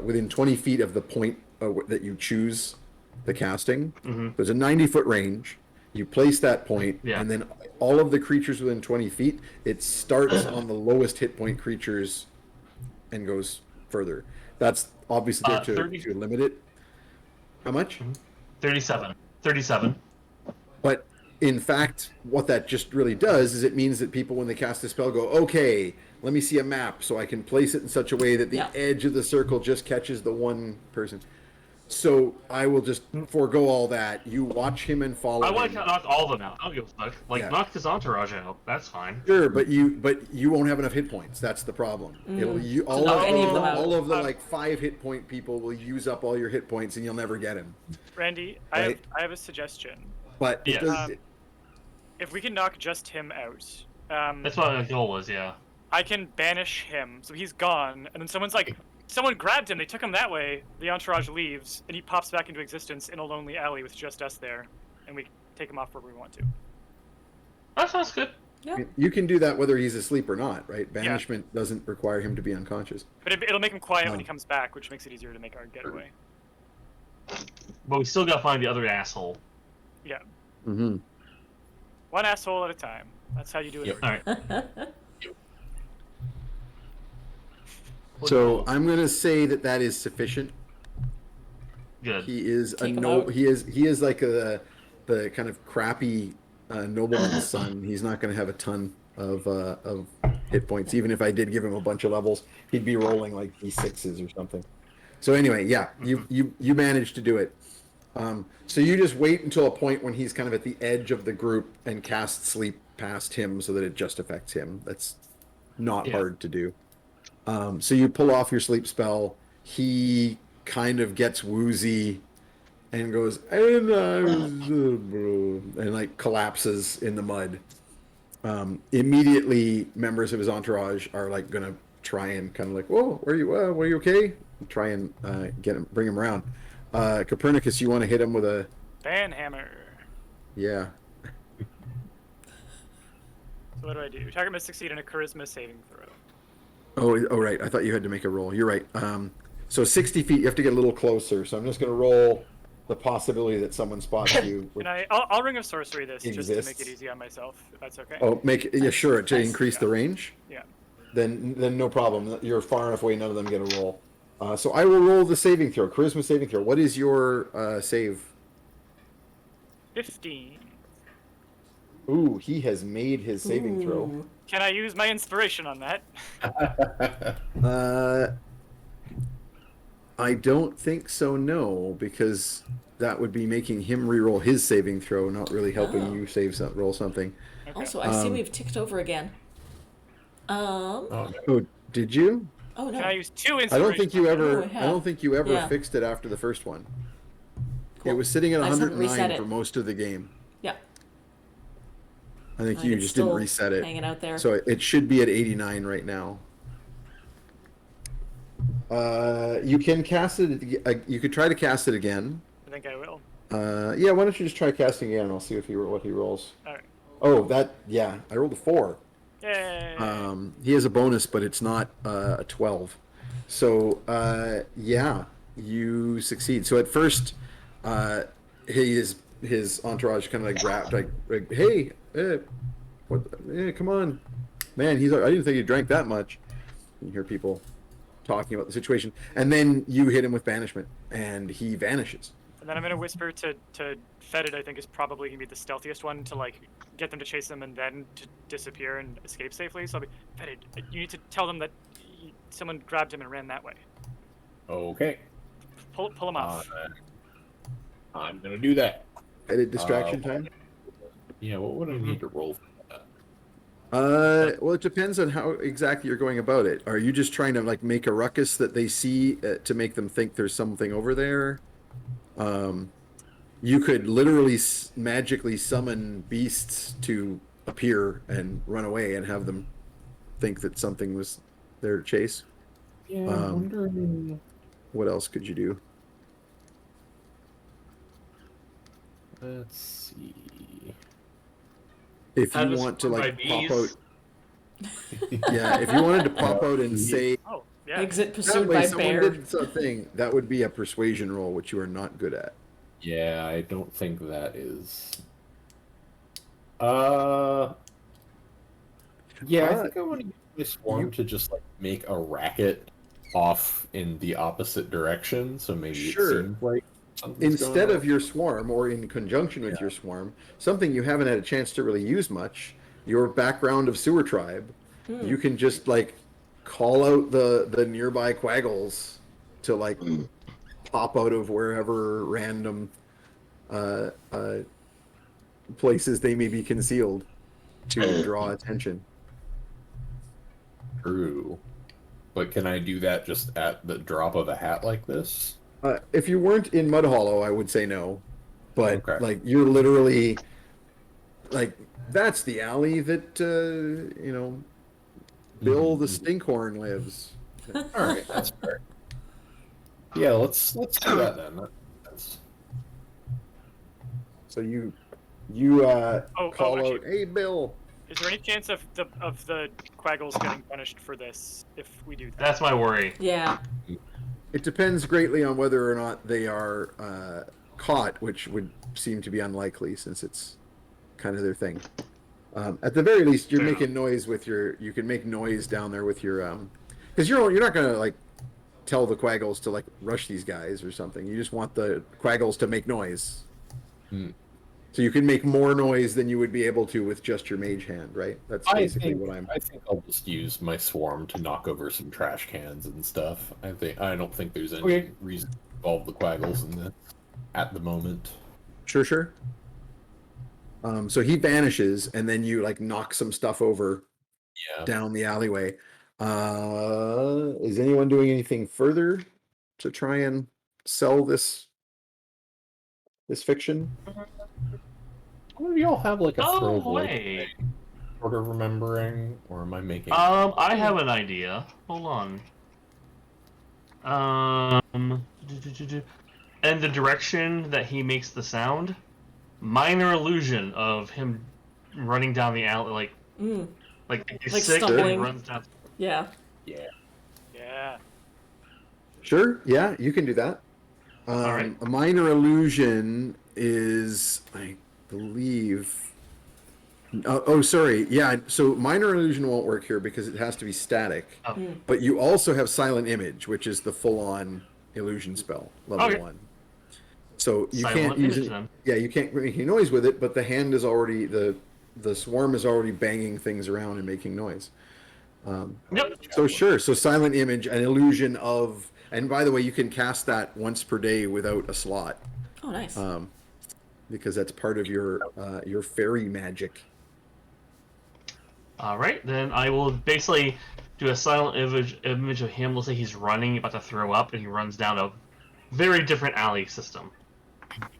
within 20 feet of the point that you choose the casting. Mm-hmm. There's a 90-foot range. You place that point, Yeah. and then all of the creatures within 20 feet, it starts on the lowest hit point creatures and goes further. That's obviously there 30. to limit it. How much? 37. 37. But in fact, what that just really does is it means that people, when they cast a spell, go, okay, let me see a map so I can place it in such a way that the Yeah. edge of the circle just catches the one person. So I will just forego all that. You watch him and follow I want him. to knock all of them out. I don't give a fuck. Like, Yeah. knock his entourage out. That's fine. Sure, but you won't have enough hit points. That's the problem. All knock of any of them out. all of the like 5 hit point people will use up all your hit points, and you'll never get him. Randy, Right. I have a suggestion. But it Yes. does, If we can knock just him out, That's what my goal was, yeah. I can banish him, so he's gone, and then someone grabbed him, they took him that way, the entourage leaves, and he pops back into existence in a lonely alley with just us there, and we take him off wherever we want to. That sounds good. Yeah. you can do that whether he's asleep or not, right? Banishment doesn't require him to be unconscious. But it'll make him quiet when Oh. he comes back, which makes it easier to make our getaway. But we still gotta find the other asshole. Yeah. Mm-hmm. One asshole at a time. That's how you do it. Yep. Alright. So I'm gonna say that is sufficient. Good. He is Keep him out. he is like the kind of crappy nobleman's son. He's not gonna have a ton of hit points. Even if I did give him a bunch of levels, he'd be rolling like D6s or something. So anyway, yeah, you managed to do it. So you just wait until a point when he's kind of at the edge of the group and cast sleep past him so that it just affects him. That's not Yeah. hard to do. So you pull off your sleep spell. He kind of gets woozy and goes, and like collapses in the mud. Immediately, members of his entourage are like gonna try and kind of like, whoa, were you okay? Try and bring him around. Copernicus, you want to hit him with a, Banhammer. yeah. So what do I do? Target must succeed in a charisma saving throw. Oh, right. I thought you had to make a roll. You're right. So 60 feet, you have to get a little closer. So I'm just going to roll the possibility that someone spots you. And I'll ring of sorcery this just to make it Exists. easy on myself. If that's okay. Oh, yeah, sure, to Nice. increase the range. Yeah. Then no problem. You're far enough away. None of them get a roll. So I will roll the saving throw, charisma saving throw. What is your save? 15. Ooh, he has made his saving throw. Ooh. Can I use my inspiration on that? I don't think so. No, because that would be making him re-roll his saving throw, not really helping Oh. you roll something. Okay. Also, I see we've ticked over again. Oh, Oh, did you? Oh no. Can I use 2 inspiration? I don't think you Oh, ever. I have. I don't think you ever Yeah. fixed it after the first one. Cool. It was sitting at I just haven't 109 reset for it. most of the game. Yeah. I think I you it's just didn't still reset it. Hanging out there. So it should be at 89 right now. You can cast it. You could try to cast it again. I think I will. Yeah, why don't you just try casting again? And I'll see if what he rolls. All right. Oh, yeah, I rolled a 4. Yay. He has a bonus, but it's not a 12. So yeah, you succeed. So at first, his entourage kind of like grabbed, like hey, what? Come on, man. I didn't think he drank that much. You hear people talking about the situation, and then you hit him with banishment, and he vanishes. And then I'm gonna whisper to Fettid. I think is probably gonna be the stealthiest one to like get them to chase them and then to disappear and escape safely. So I'll be Fettid. You need to tell them that someone grabbed him and ran that way. okay. Pull him off. I'm gonna do that. Edit distraction time. Yeah, what would I need to roll for that? Well, it depends on how exactly you're going about it. Are you just trying to like make a ruckus that they see to make them think there's something over there? You could literally magically summon beasts to appear and run away and have them think that something was there to chase. Yeah, I'm wondering. What else could you do? Let's see. If Have you us want to by like pop bees? out, yeah. If you wanted to pop out and say Oh yeah. Exit that pursued way by someone bear. did something, that would be a persuasion roll, which you are not good at. Yeah, I don't think that is. Yeah, I think I want to use my swarm to just like make a racket off in the opposite direction, so maybe Sure. it seems like something's Instead going of your swarm, or in conjunction with your swarm, something you haven't had a chance to really use much, your background of sewer tribe, you can just like call out the nearby quaggles to like pop out of wherever random places they may be concealed to draw attention. true. But can I do that just at the drop of a hat like this? If you weren't in Mudhollow, I would say no. But Okay. like you're literally like that's the alley that Bill the Stinkhorn lives. All right, that's fair. Yeah, let's do that then. That's... So you Oh, call out, actually- "Hey, Bill!" Is there any chance of the Quaggles getting punished for this if we do that? That's my worry. Yeah. It depends greatly on whether or not they are caught, which would seem to be unlikely since it's kind of their thing. At the very least, you're Fair making noise with your. You can make noise down there with your because you're not gonna like tell the Quaggles to like rush these guys or something. You just want the Quaggles to make noise. Hmm. So you can make more noise than you would be able to with just your mage hand, right? That's basically what I'm. I think I'll just use my swarm to knock over some trash cans and stuff. I don't think there's any reason to involve the Quaggles in this at the moment. Sure. So he vanishes, and then you like knock some stuff over Yeah. down the alleyway. Is anyone doing anything further to try and sell this fiction? Do y'all have like a Oh throwaway wait. sort of remembering, or am I making? I have an idea. Hold on. And the direction that he makes the sound, minor illusion of him running down the alley, like he's Like sick stumbling. and runs down. Yeah. Yeah. Yeah. Sure. Yeah, you can do that. right. A minor illusion is, I believe. Oh, sorry. Yeah. So minor illusion won't work here because it has to be static. Oh. But you also have silent image, which is the full-on illusion spell, level Okay. 1. So you Silent can't use image, it. then. Yeah, you can't make any noise with it, but the hand is already the swarm is already banging things around and making noise. Yep. So sure. So silent image, an illusion of, and by the way, you can cast that once per day without a slot, Oh, nice. because that's part of your fairy magic. All right, then I will basically do a silent image of him. We'll say he's running, about to throw up, and he runs down a very different alley system.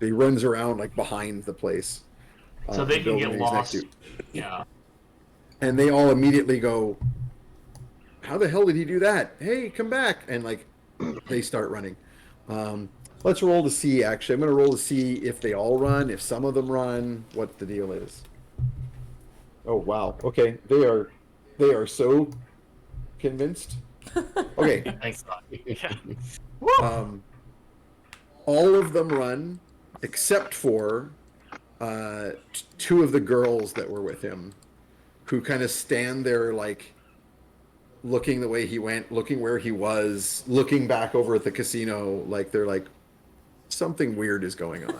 He runs around like behind the place. So they the can building get he's next lost. to. Yeah. And they all immediately go, "How the hell did he do that? Hey, come back!" And like, they start running. Let's roll to see. Actually, I'm going to roll to see if they all run, if some of them run, what the deal is. Oh wow. Okay, they are so convinced. Okay, Thanks. Yeah. all of them run except for two of the girls that were with him, who kind of stand there like looking the way he went, looking where he was, looking back over at the casino, like they're like, something weird is going on.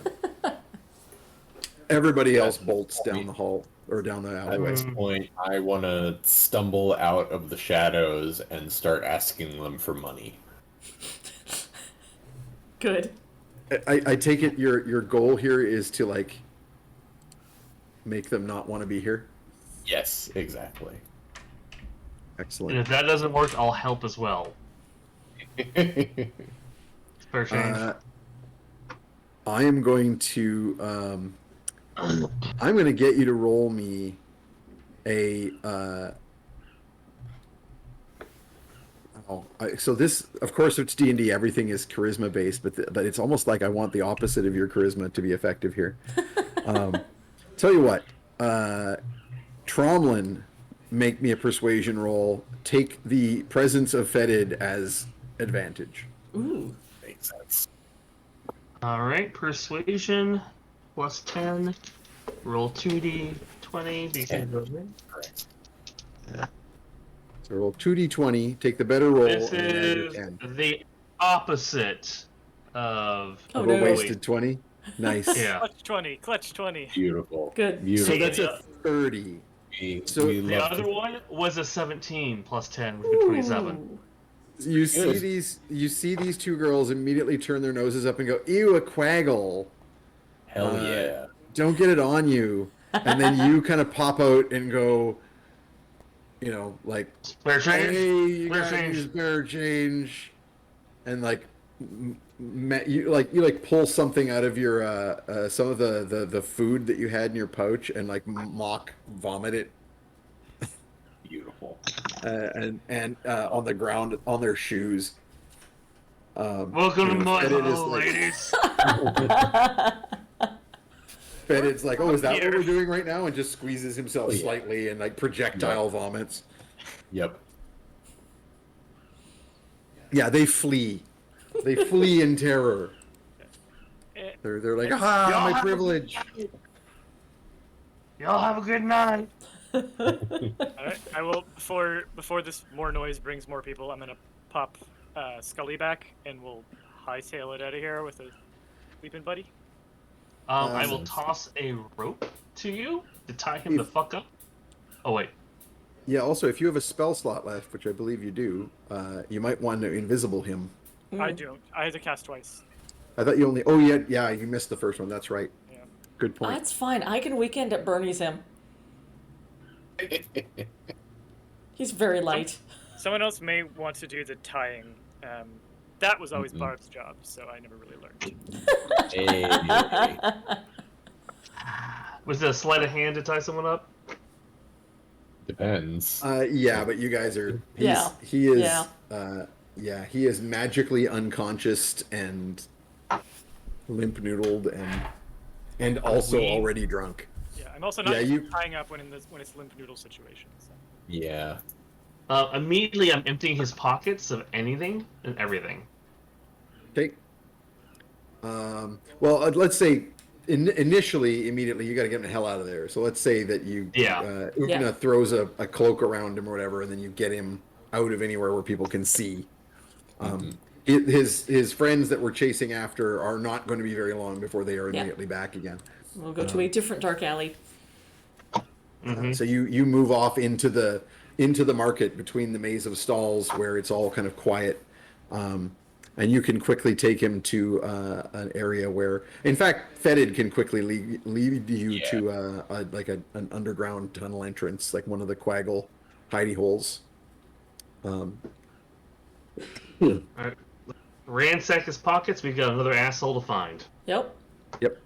Everybody else bolts down the hall or down the At alleyway. this point, I want to stumble out of the shadows and start asking them for money. Good. I take it your goal here is to like make them not want to be here. Yes, exactly. And Excellent. if that doesn't work, I'll help as well. Fair change. I am going to I'm going to get you to roll me a so this, of course, it's D&D. Everything is charisma based, but it's almost like I want the opposite of your charisma to be effective here. Tell you what, Tromlin, make me a persuasion roll. Take the presence of Fettid as advantage. Ooh. Makes sense. All right, persuasion plus 10. Roll 2d20. Correct. So roll 2d20. Take the better roll. This and add your is 10. the opposite of Oh, Of a no. wasted 20. Nice. Yeah. Clutch 20. Clutch 20. Beautiful. Good. Beautiful. So that's a 30. So we The love other to- one was a 17 plus 10, which would be 27. Ooh. you see Good. these two girls immediately turn their noses up and go, "Ew, a Quaggle. Hell Uh, yeah. Don't get it on you." And then you kind of pop out and go, you know, like, Spare change. "Hey, you Spare got change. spare change," and like, you pull something out of your some of the food that you had in your pouch and like mock vomit it Beautiful. and on the ground on their shoes. Welcome to and Mudhollow, ladies. Fettid's like, "Oh, is that what Here. we're doing right now?" And just squeezes himself Oh, yeah. slightly and like projectile vomits. Yep. Yeah, they flee. They flee in terror. They're like, "Ah, Y'all my have a- privilege." Y'all have a good night. Alright, I will before this more noise brings more people. I'm gonna pop Scully back, and we'll hightail it out of here with a sleeping buddy. I will toss a rope to you to tie him the fuck up. Oh wait. Yeah. Also, if you have a spell slot left, which I believe you do, you might want to invisible him. I don't. I had to cast twice. I thought you only. Oh yeah, you missed the first one. That's right. Yeah. Good point. That's fine. I can weekend at Bernie's him. He's very light. Someone else may want to do the tying. That was always Mm-hmm. Barb's job, so I never really learned. Hey. Was it a sleight of hand to tie someone up? Depends. Yeah, but you guys are. Yeah. He is. Yeah. He is magically unconscious and limp noodled and also already drunk. Yeah, I'm also not Yeah, used to you- tying up when it's limp noodle situation. So. Yeah. Immediately, I'm emptying his pockets of anything and everything. Okay. Well, let's say initially, immediately, you got to get him the hell out of there. So let's say that you, Yeah. Oogna Yeah. throws a cloak around him or whatever, and then you get him out of anywhere where people can see. His friends that we're chasing after are not going to be very long before they are Yeah. immediately back again. We'll go to a different dark alley. So you move off into the market between the maze of stalls where it's all kind of quiet, and you can quickly take him to an area where, in fact, Fettid can quickly lead you to an underground tunnel entrance, like one of the Quaggle hidey holes. All right. Ransack his pockets. We've got another asshole to find. Yep. Yep.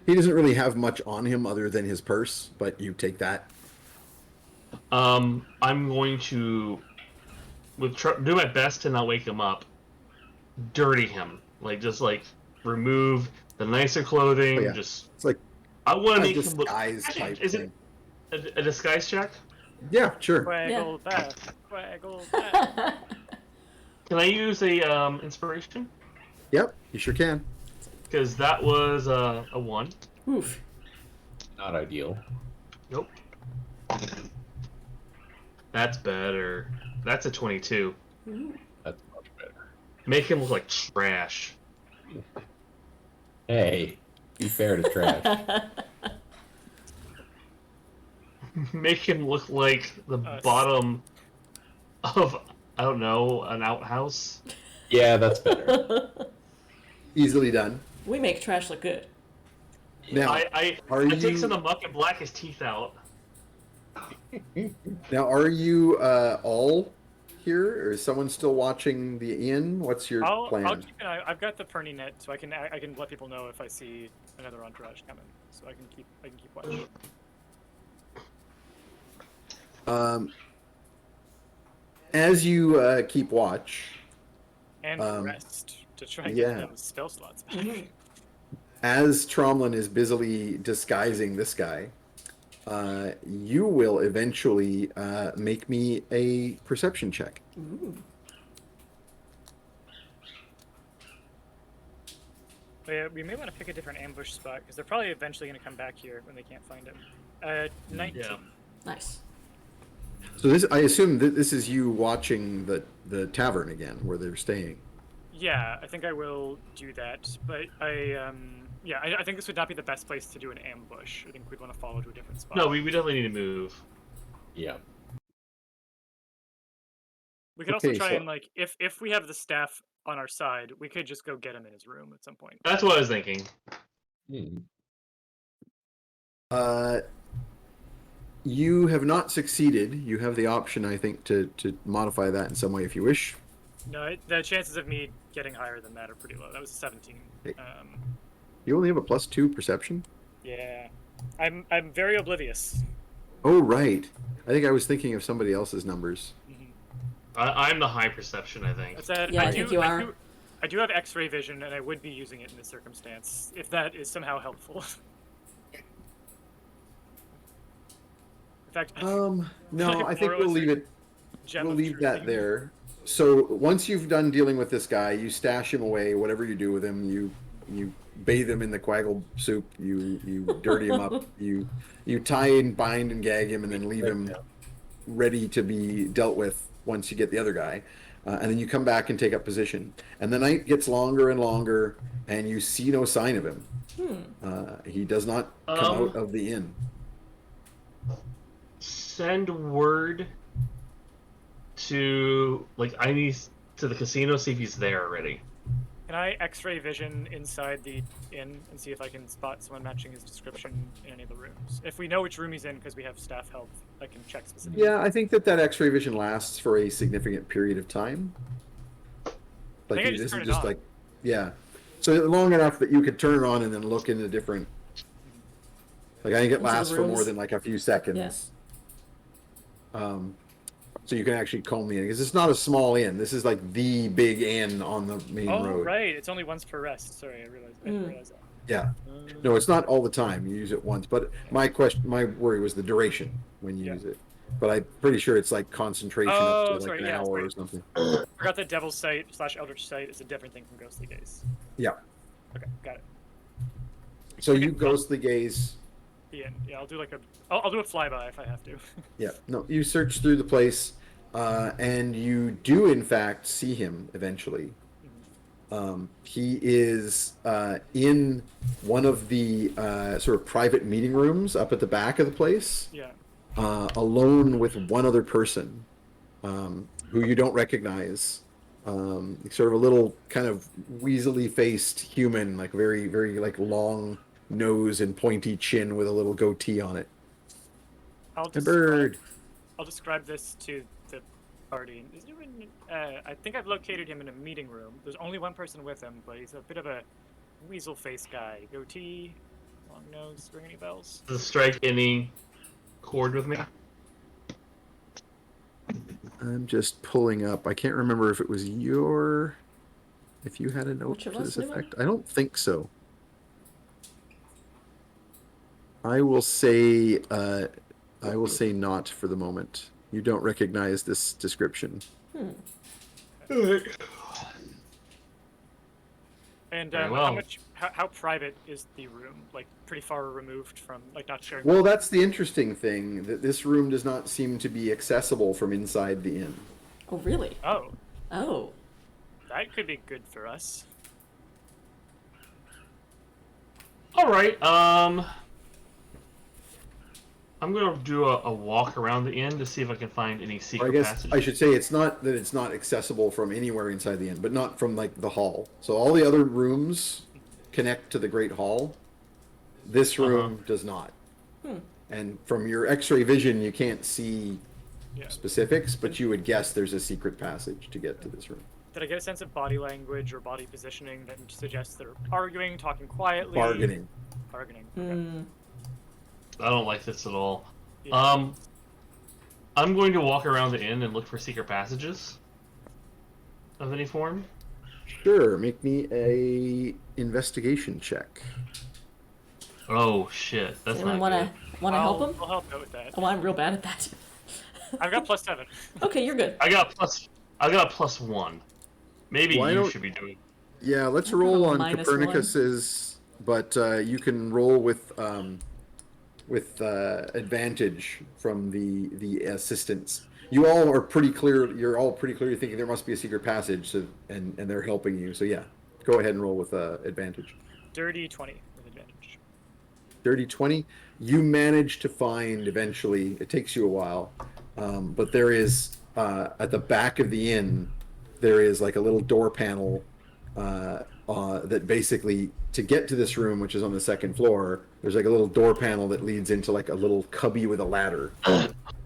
He doesn't really have much on him other than his purse, but you take that. I'm going to do my best to not wake him up. Dirty him, just remove the nicer clothing. Oh, yeah. Just It's like I want to a make him look. disguise type Is thing. it a disguise check? Yeah, sure. Quaggle back. Quaggle back. Can I use a inspiration? Yep, you sure can. Because that was a 1. Oof. Not ideal. Nope. That's better. That's a 22. That's much better. Make him look like trash. Hey, be fair to trash. Make him look like the bottom of, I don't know, an outhouse. Yeah, that's better. Easily done. We make trash look good. Now, I you- take some of the muck and black his teeth out. Now, are you all here, or is someone still watching the inn? What's your plan? I'll keep an eye. I've got the Pernie net, so I can let people know if I see another entourage coming, so I can keep watch. As you keep watch, And rest to try and yeah. get those spell slots back. as Tromlin is busily disguising this guy, you will eventually make me a perception check. Ooh. We may want to pick a different ambush spot because they're probably eventually going to come back here when they can't find him. 19. Yeah. Nice. So this, I assume that this is you watching the tavern again, where they're staying. Yeah, I think I will do that, but I think this would not be the best place to do an ambush. I think we'd want to follow to a different spot. No, we definitely need to move. Yeah. We could also Okay, try so- and if we have the staff on our side, we could just go get him in his room at some point. That's what I was thinking. You have not succeeded. You have the option, I think, to modify that in some way if you wish. No, the chances of me getting higher than that are pretty low. That was a 17. Hey. You only have a +2 perception? Yeah, I'm very oblivious. Oh, right. I think I was thinking of somebody else's numbers. I'm the high perception, I think. That said, Yeah, I think you are. I do have X-ray vision, and I would be using it in this circumstance if that is somehow helpful. In fact, No, I think Borrow we'll is a leave it. gem We'll of leave truth that thing. there. So once you've done dealing with this guy, you stash him away. Whatever you do with him, you bathe him in the Quaggle soup. You dirty him up. You tie and bind and gag him, and then leave him ready to be dealt with once you get the other guy. And then you come back and take up position. And the night gets longer and longer, and you see no sign of him. He does not come out of the inn. Send word to I need to the casino, see if he's there already. Can I X-ray vision inside the inn and see if I can spot someone matching his description in any of the rooms? If we know which room he's in because we have staff help, I can check specifically. Yeah, I think that X-ray vision lasts for a significant period of time. think I just this is turned it just on. yeah. So long enough that you could turn it on and then look into different. I think it Into the lasts for more rooms. than a few seconds. Yes. So you can actually comb the inn because it's not a small inn. This is the big inn on the main Oh, road. right. It's only once per rest. Sorry, I didn't realize that. Yeah. No, it's not all the time. You use it once, but my worry was the duration when you Yeah. use it. but I'm pretty sure it's like concentration up to Oh, like sorry, an yeah, hour sorry. or something. Forgot that Devil's Sight / Eldritch Sight is a different thing from Ghostly Gaze. Yeah. Okay, got it. So Okay, you ghostly gaze. Yeah, I'll do like I'll do a flyby if I have to. Yeah. No, you search through the place, and you do in fact see him eventually. He is in one of the sort of private meeting rooms up at the back of the place, Yeah. alone with one other person who you don't recognize. Sort of a little kind of weaselly faced human, like very, very like long nose and pointy chin with a little goatee on it. I'll A describe, bird. I'll describe this to the party. Is he in, I think I've located him in a meeting room. There's only one person with him, but he's a bit of a weasel face guy. Goatee, long nose. Ring any bells? Does it strike any chord with me? I'm just pulling up. I can't remember if it was if you had a note Which of to us this knew him? effect. I don't think so. I will say not for the moment. You don't recognize this description. And Very well. how private is the room? Like pretty far removed from, like not sharing. Well, that's the interesting thing, that this room does not seem to be accessible from inside the inn. Oh, really? Oh, Oh. that could be good for us. All right. I'm gonna do a walk around the inn to see if I can find any Or I secret guess passages. I should say it's not accessible from anywhere inside the inn, but not from like the hall. So all the other rooms connect to the Great Hall. This room does not. And from your X-ray vision, you can't see Yeah. specifics, but you would guess there's a secret passage to get to this room. Did I get a sense of body language or body positioning that suggests they're arguing, talking quietly? Bargaining. Bargaining. Okay. I don't like this at all. Yeah. I'm going to walk around the inn and look for secret passages of any form. Sure, make me a investigation check. Oh shit, that's Anyone not wanna good. help him? I'll help out with that. Oh, I'm real bad at that. I've got +7. Okay, you're good. I got a +1. Maybe Why you don't- should be doing. Yeah, let's I've roll got a on -1. Copernicus's, but you can roll with advantage from the assistants. You all are pretty clear. You're all pretty clearly thinking there must be a secret passage, so, and they're helping you. So yeah, go ahead and roll with advantage. Dirty 20 with advantage. Dirty 20. You manage to find eventually. It takes you a while, but there is at the back of the inn, there is like a little door panel that basically, to get to this room, which is on the second floor, there's like a little door panel that leads into like a little cubby with a ladder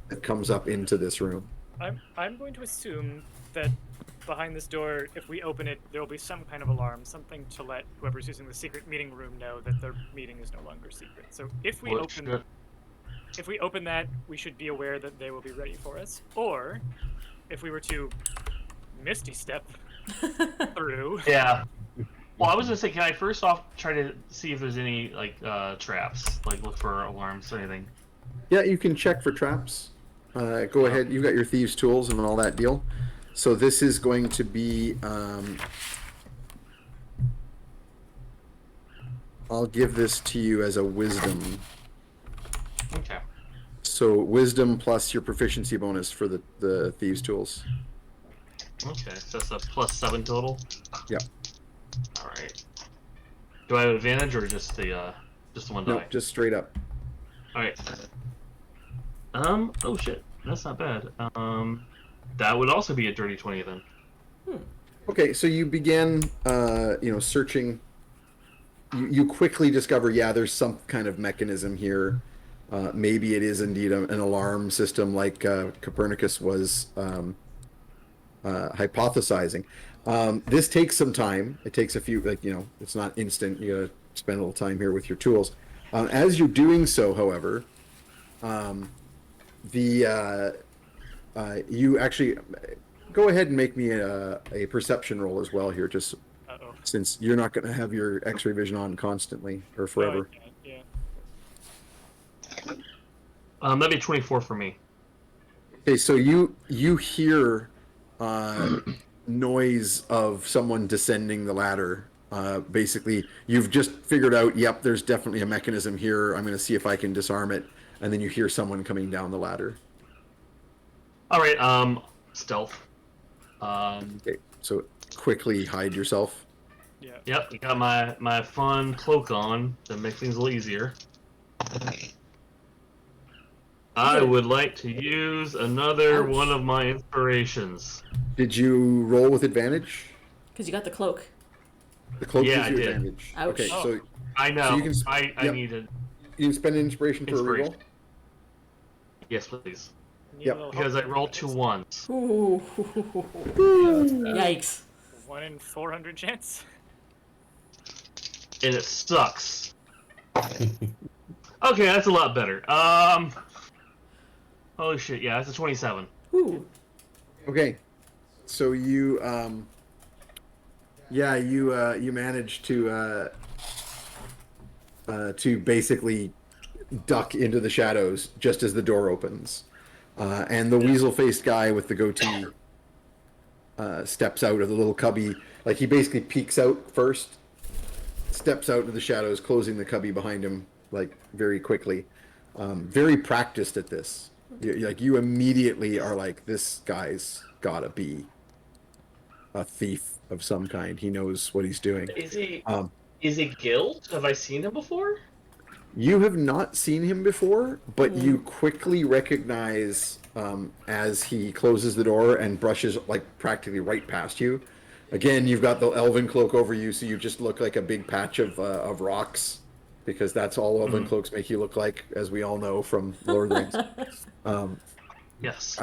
that comes up into this room. I'm going to assume that behind this door, if we open it, there will be some kind of alarm, something to let whoever's using the secret meeting room know that their meeting is no longer secret. So if we open that, we should be aware that they will be ready for us. Or if we were to misty step through. Yeah. Well, I was gonna say, can I first off try to see if there's any like traps, like look for alarms or anything? Yeah, you can check for traps. Go ahead. You've got your thieves' tools and all that deal. So this is going to be. I'll give this to you as a wisdom. Okay. So wisdom plus your proficiency bonus for the thieves' tools. Okay, so that's a +7 total. Yeah. All right. Do I have advantage or just the one die? No, just straight up. All right. Oh shit, that's not bad. That would also be a dirty 20 then. Okay, so you begin, searching. You quickly discover, there's some kind of mechanism here. Maybe it is indeed an alarm system, like Copernicus was hypothesizing. This takes some time. It takes a few, it's not instant. You gotta spend a little time here with your tools. As you're doing so, however, you actually go ahead and make me a perception roll as well here, just Uh-oh. since you're not going to have your X-ray vision on constantly or forever. No, I can't, yeah. That'd be 24 for me. Okay, so you hear noise of someone descending the ladder. Basically, you've just figured out, yep, there's definitely a mechanism here. I'm going to see if I can disarm it, and then you hear someone coming down the ladder. All right. Stealth. Okay, so quickly hide yourself. Yeah. Yep. I got my fun cloak on to make things a little easier. I would like to use another Ouch. one of my inspirations. Did you roll with advantage? Because you got the cloak. The cloak Yeah, gives you I did. advantage. Ouch. Okay, Oh. so I know. So you can I yep. need it. you can spend an inspiration for a Inspiration. reroll. Yes, please. Need Yep. a little Because help I here, rolled guys. 2 ones. Ooh. Yeah, Yikes. 1 in 400 chance. And it sucks. Okay, that's a lot better. Holy shit, yeah, that's a 27. Ooh. Okay, so you you managed to basically duck into the shadows just as the door opens, and the weasel-faced guy with the goatee steps out of the little cubby. Like, he basically peeks out first, steps out into the shadows, closing the cubby behind him, like, very quickly. Very practiced at this. You immediately are like, this guy's gotta be a thief of some kind. He knows what he's doing. Is he Um, is he guild? Have I seen him before? You have not seen him before, but you quickly recognize as he closes the door and brushes like practically right past you. Again, you've got the elven cloak over you, so you just look like a big patch of rocks, because that's all elven cloaks make you look like, as we all know from Lord of the Rings. Yes.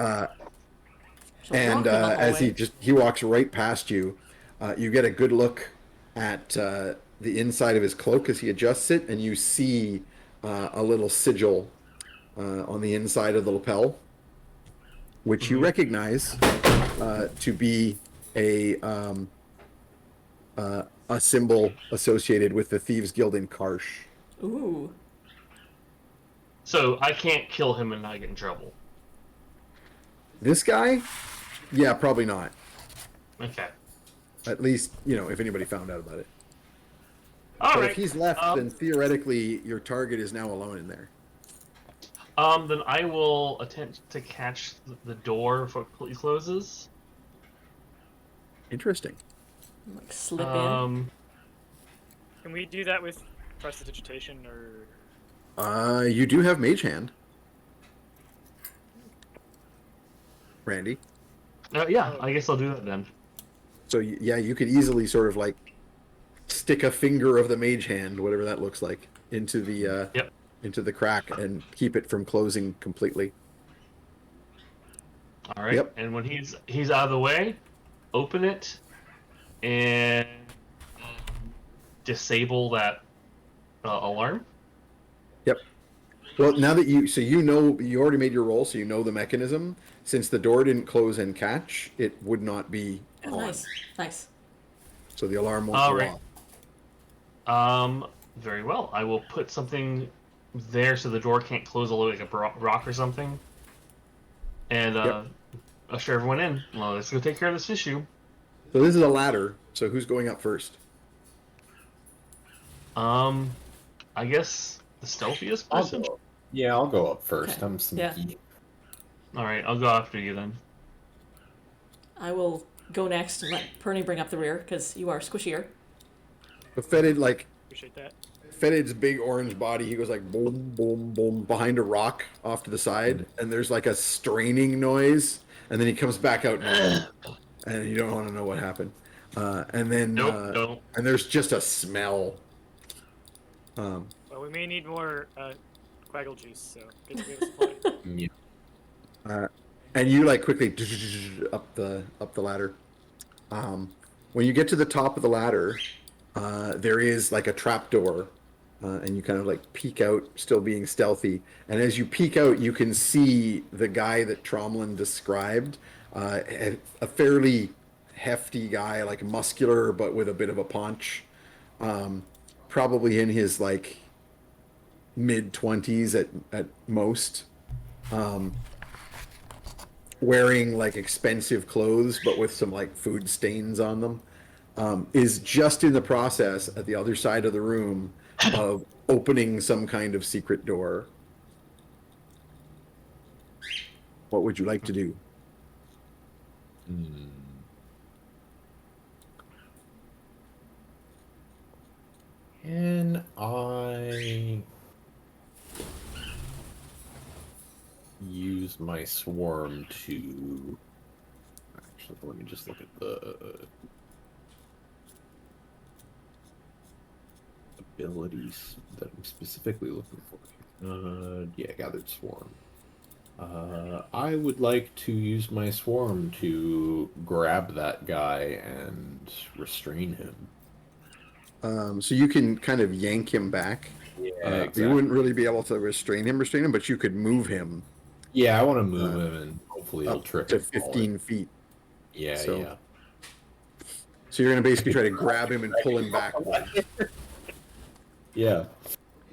And as he walks right past you, you get a good look at the inside of his cloak as he adjusts it, and you see a little sigil on the inside of the lapel, which you recognize to be a symbol associated with the Thieves Guild in Karsh. Ooh. So I can't kill him and not get in trouble. This guy, yeah, probably not. Okay. At least, if anybody found out about it. All But right. if he's left, then theoretically your target is now alone in there. Then I will attempt to catch the door before it closes. Interesting. Like slip in. Can we do that with prestidigitation or? You do have Mage Hand, Randy. Yeah, I guess I'll do that then. So yeah, you could easily sort of like stick a finger of the Mage Hand, whatever that looks like, into the Yep. into the crack and keep it from closing completely. All right. Yep. And when he's out of the way, open it and disable that alarm. Yep. Well, now that you you already made your roll, so you know the mechanism. Since the door didn't close and catch, it would not be Oh, on. nice. Nice. So the alarm won't All go right. off. Very well. I will put something there so the door can't close all the way, like a rock or something. And usher everyone in. Well, let's go take care of this issue. So this is a ladder. So who's going up first? I guess the stealthiest I'll person. go. Yeah, I'll go up first. Okay. I'm sneaky. Yeah. All right, I'll go after you then. I will go next and let Pernie bring up the rear because you are squishier. But Fettid, like Appreciate that. Fettid's big orange body, he goes like boom, boom, boom behind a rock off to the side, and there's like a straining noise, and then he comes back out, and you don't want to know what happened. And then Nope. and there's just a smell. Well, we may need more Quaggle juice, so good to get a supply. Yeah. And you like quickly up the ladder. When you get to the top of the ladder, there is like a trap door, and you kind of like peek out, still being stealthy. And as you peek out, you can see the guy that Tromlin described, a fairly hefty guy, like muscular but with a bit of a paunch, probably in his like mid-20s at most. wearing like expensive clothes, but with some like food stains on them, is just in the process at the other side of the room of opening some kind of secret door. What would you like to do? Can I use my swarm to... Actually, let me just look at the abilities that I'm specifically looking for. Yeah, gathered swarm. I would like to use my swarm to grab that guy and restrain him. So you can kind of yank him back. Yeah, exactly. You wouldn't really be able to restrain him, but you could move him. Yeah, I want to move him and hopefully it'll Up trip to him forward. 15 feet. Yeah, So- yeah. So you're going to basically try to grab him and pull him backward. Yeah.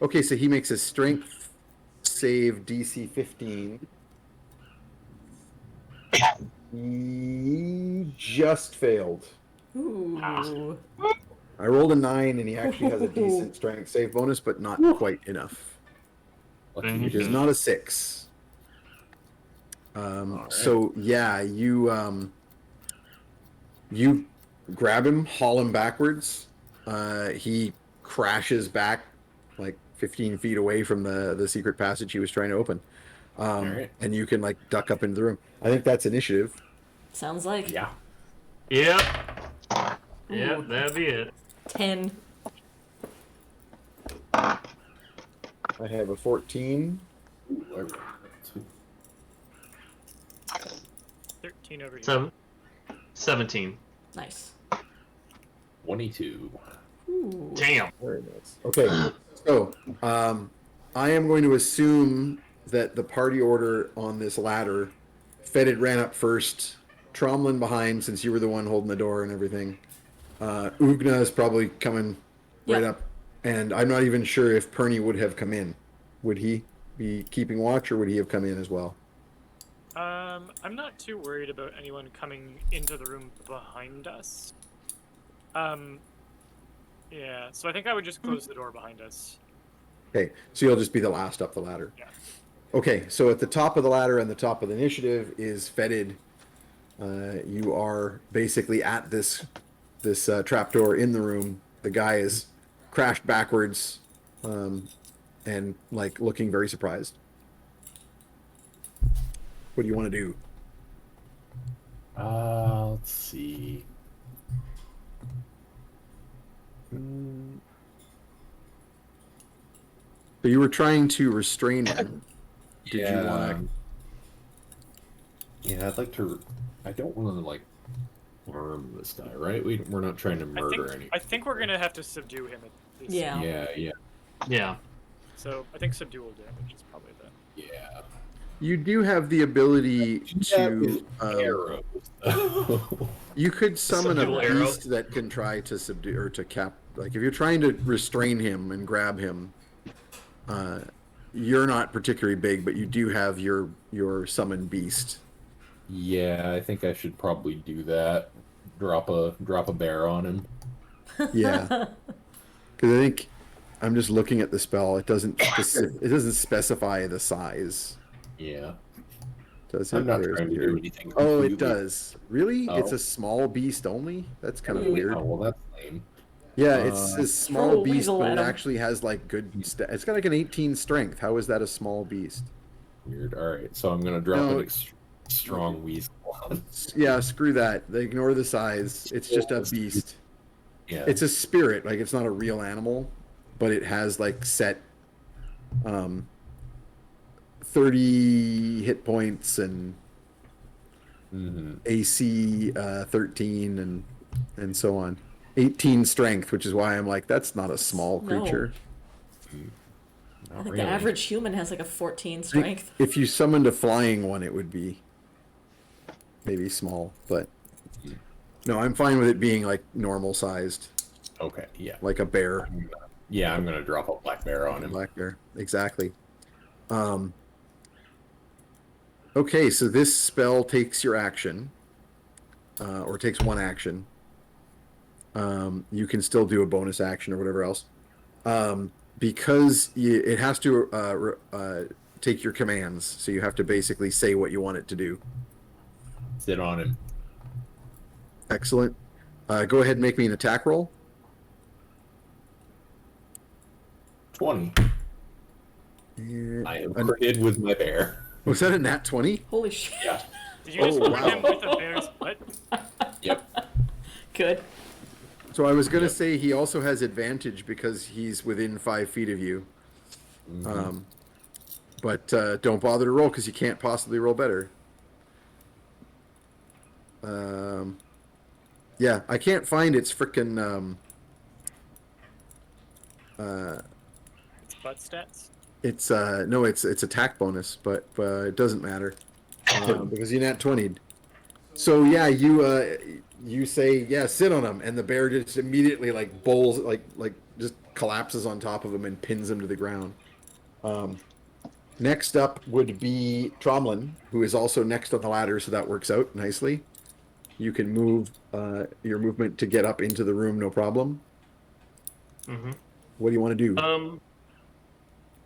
Okay, so he makes a strength save DC 15. He just failed. Ooh. I rolled a 9 and he actually has a decent strength save bonus, but not quite enough. Lucky Mhm. It is not a 6. right. So yeah, you grab him, haul him backwards. He crashes back like 15 feet away from the secret passage he was trying to open. right. And you can like duck up into the room. I think that's initiative. Sounds like Yeah. Yep. Ooh. Yep, that'd be it. 10. I have a 14. Sweet. 13 over here. 17. Nice. 22. Ooh. Damn. Very nice. Okay, so I am going to assume that the party order on this ladder, Fettid ran up first, Tromlin behind since you were the one holding the door and everything. Oogna is probably coming right Yep. up, and I'm not even sure if Pernie would have come in. Would he be keeping watch, or would he have come in as well? I'm not too worried about anyone coming into the room behind us. Yeah, so I think I would just close the door behind us. Okay, so you'll just be the last up the ladder. Yeah. Okay, so at the top of the ladder and the top of the initiative is Fettid. You are basically at this trapdoor in the room. The guy is crashed backwards, and like looking very surprised. What do you want to do? Let's see. So you were trying to restrain him. Did yeah. you want Yeah, I'd like to. I don't want to like harm this guy, right? We're not trying to murder anyone. I think we're gonna have to subdue him at least. Yeah. Yeah. Yeah. So I think subdual damage is probably the. Yeah. You do have the ability to. Arrows. You could summon a Subdual arrow. beast that can try to subdue or to cap. Like if you're trying to restrain him and grab him, you're not particularly big, but you do have your summoned beast. Yeah, I think I should probably do that. Drop a bear on him. Yeah, because I think I'm just looking at the spell. It doesn't specify the size. Yeah. Does I'm it? not Or is trying it to here? do anything. Oh, it completely- does. Really? It's Oh. a small beast only? That's kind of Mm. weird. Oh, well, that's lame. Yeah, it's a Throw small a beast, weasel but at it him. actually has like good. It's got like an 18 strength. How is that a small beast? Weird. All right, so I'm gonna drop No. an strong weasel on. Yeah, screw that. They ignore the size. It's just a beast. Yeah. It's a spirit. Like it's not a real animal, but it has like set 30 hit points and Mhm. AC 13 and so on. 18 strength, which is why I'm like, that's not a small No. creature. I Not think really. the average human has like a 14 I think strength. if you summoned a flying one, it would be maybe small, but no, I'm fine with it being like normal sized, Okay. Yeah. like a bear, Yeah, I'm gonna drop a black bear on a him. black bear. Exactly. Okay, so this spell takes your action, or takes one action. You can still do a bonus action or whatever else. Because it has to take your commands, so you have to basically say what you want it to do. Sit on him. Excellent. Go ahead and make me an attack roll. 20. And I am critted with my bear. was that a nat 20? Holy shit. Yeah. Did you just Oh, wound wow. him with a bear's butt? Yep. Good. So I was going to Yep. say he also has advantage because he's within 5 feet of you. Mhm. But don't bother to roll because you can't possibly roll better. Yeah, I can't find its frickin' It's butt stats. it's no, it's attack bonus, but it doesn't matter because you nat 20'd. So yeah, you say sit on him, and the bear just immediately like bowls like just collapses on top of him and pins him to the ground. Next up would be Tromlin, who is also next on the ladder, so that works out nicely. You can move your movement to get up into the room, no problem. Mm-hmm. What do you want to do?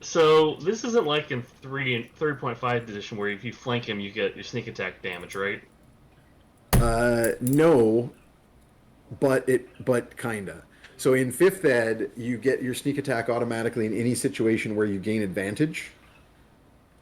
So this isn't like in 3.5 edition where if you flank him, you get your sneak attack damage, right? No, but kinda. So in 5th ed, you get your sneak attack automatically in any situation where you gain advantage.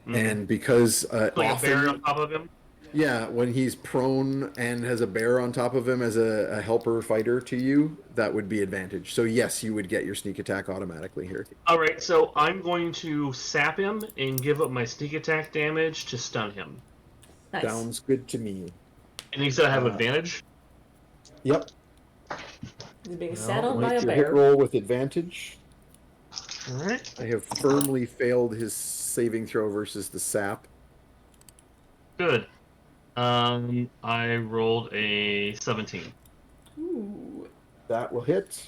And because Like a bear on top of him? yeah, when he's prone and has a bear on top of him as a helper fighter to you, that would be advantage. So yes, you would get your sneak attack automatically here. Alright, so I'm going to sap him and give up my sneak attack damage to stun him. Nice. Sounds good to me. And he said I have advantage? Yep. He's being sat on Make by a your hit bear. roll with advantage. Alright. I have firmly failed his saving throw versus the sap. Good. I rolled a 17. Ooh. That will hit.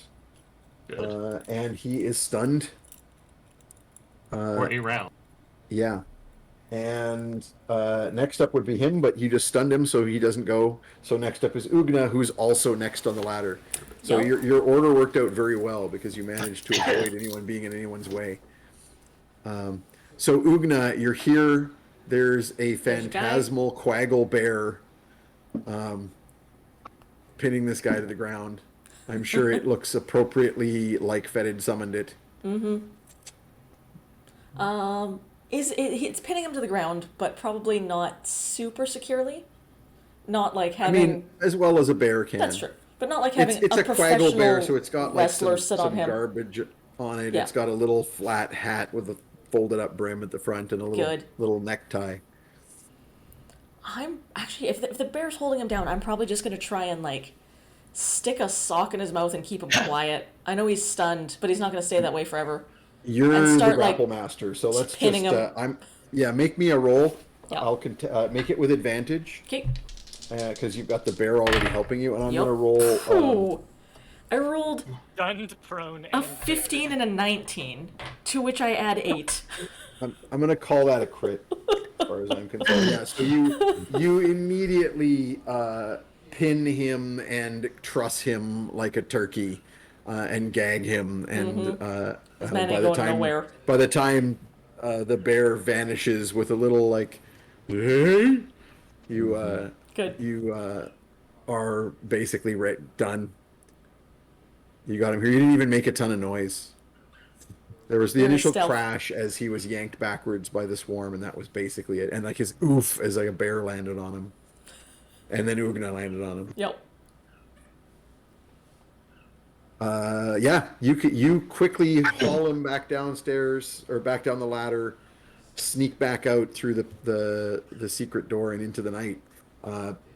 Good. And he is stunned. For a round. Yeah. And next up would be him, but you just stunned him, so he doesn't go. So next up is Oogna, who's also next on the ladder. So Yep. your order worked out very well because you managed to avoid anyone being in anyone's way. So Oogna, you're here. There's a There's a guy. phantasmal Quaggle bear pinning this guy to the ground. I'm sure it looks appropriately like Fettid summoned it. It's pinning him to the ground, but probably not super securely. Not like I having. mean, as well as a bear can. That's true, but not like having It's a a Quaggle professional bear, so it's got like wrestler some, sit on him. garbage on it. Yeah. It's got a little flat hat with a folded up brim at the front and a little necktie. I'm actually, if the bear's holding him down, I'm probably just gonna try and like stick a sock in his mouth and keep him quiet. I know he's stunned, but he's not gonna stay that way forever. You're And the start, like, grapple master, so let's pinning just him. make me a roll. Yeah. I'll make it with advantage Okay. because you've got the bear already helping you, and I'm Yep. gonna roll. Ooh. I rolled Stunned, prone, a and 15 and a 19, to which I add 8. I'm gonna call that a crit, as far as I'm concerned. Yeah. So you immediately pin him and truss him like a turkey, and gag him, and This man ain't going nowhere. by the time the bear vanishes with a little like, hey, Good. you are basically done. You got him here. You didn't even make a ton of noise. There was the Very initial stealth. crash as he was yanked backwards by the swarm, and that was basically it. And like his oof as like a bear landed on him, and then Oogna landed on him. Yep. Yeah, you quickly haul him back downstairs or back down the ladder, sneak back out through the secret door and into the night.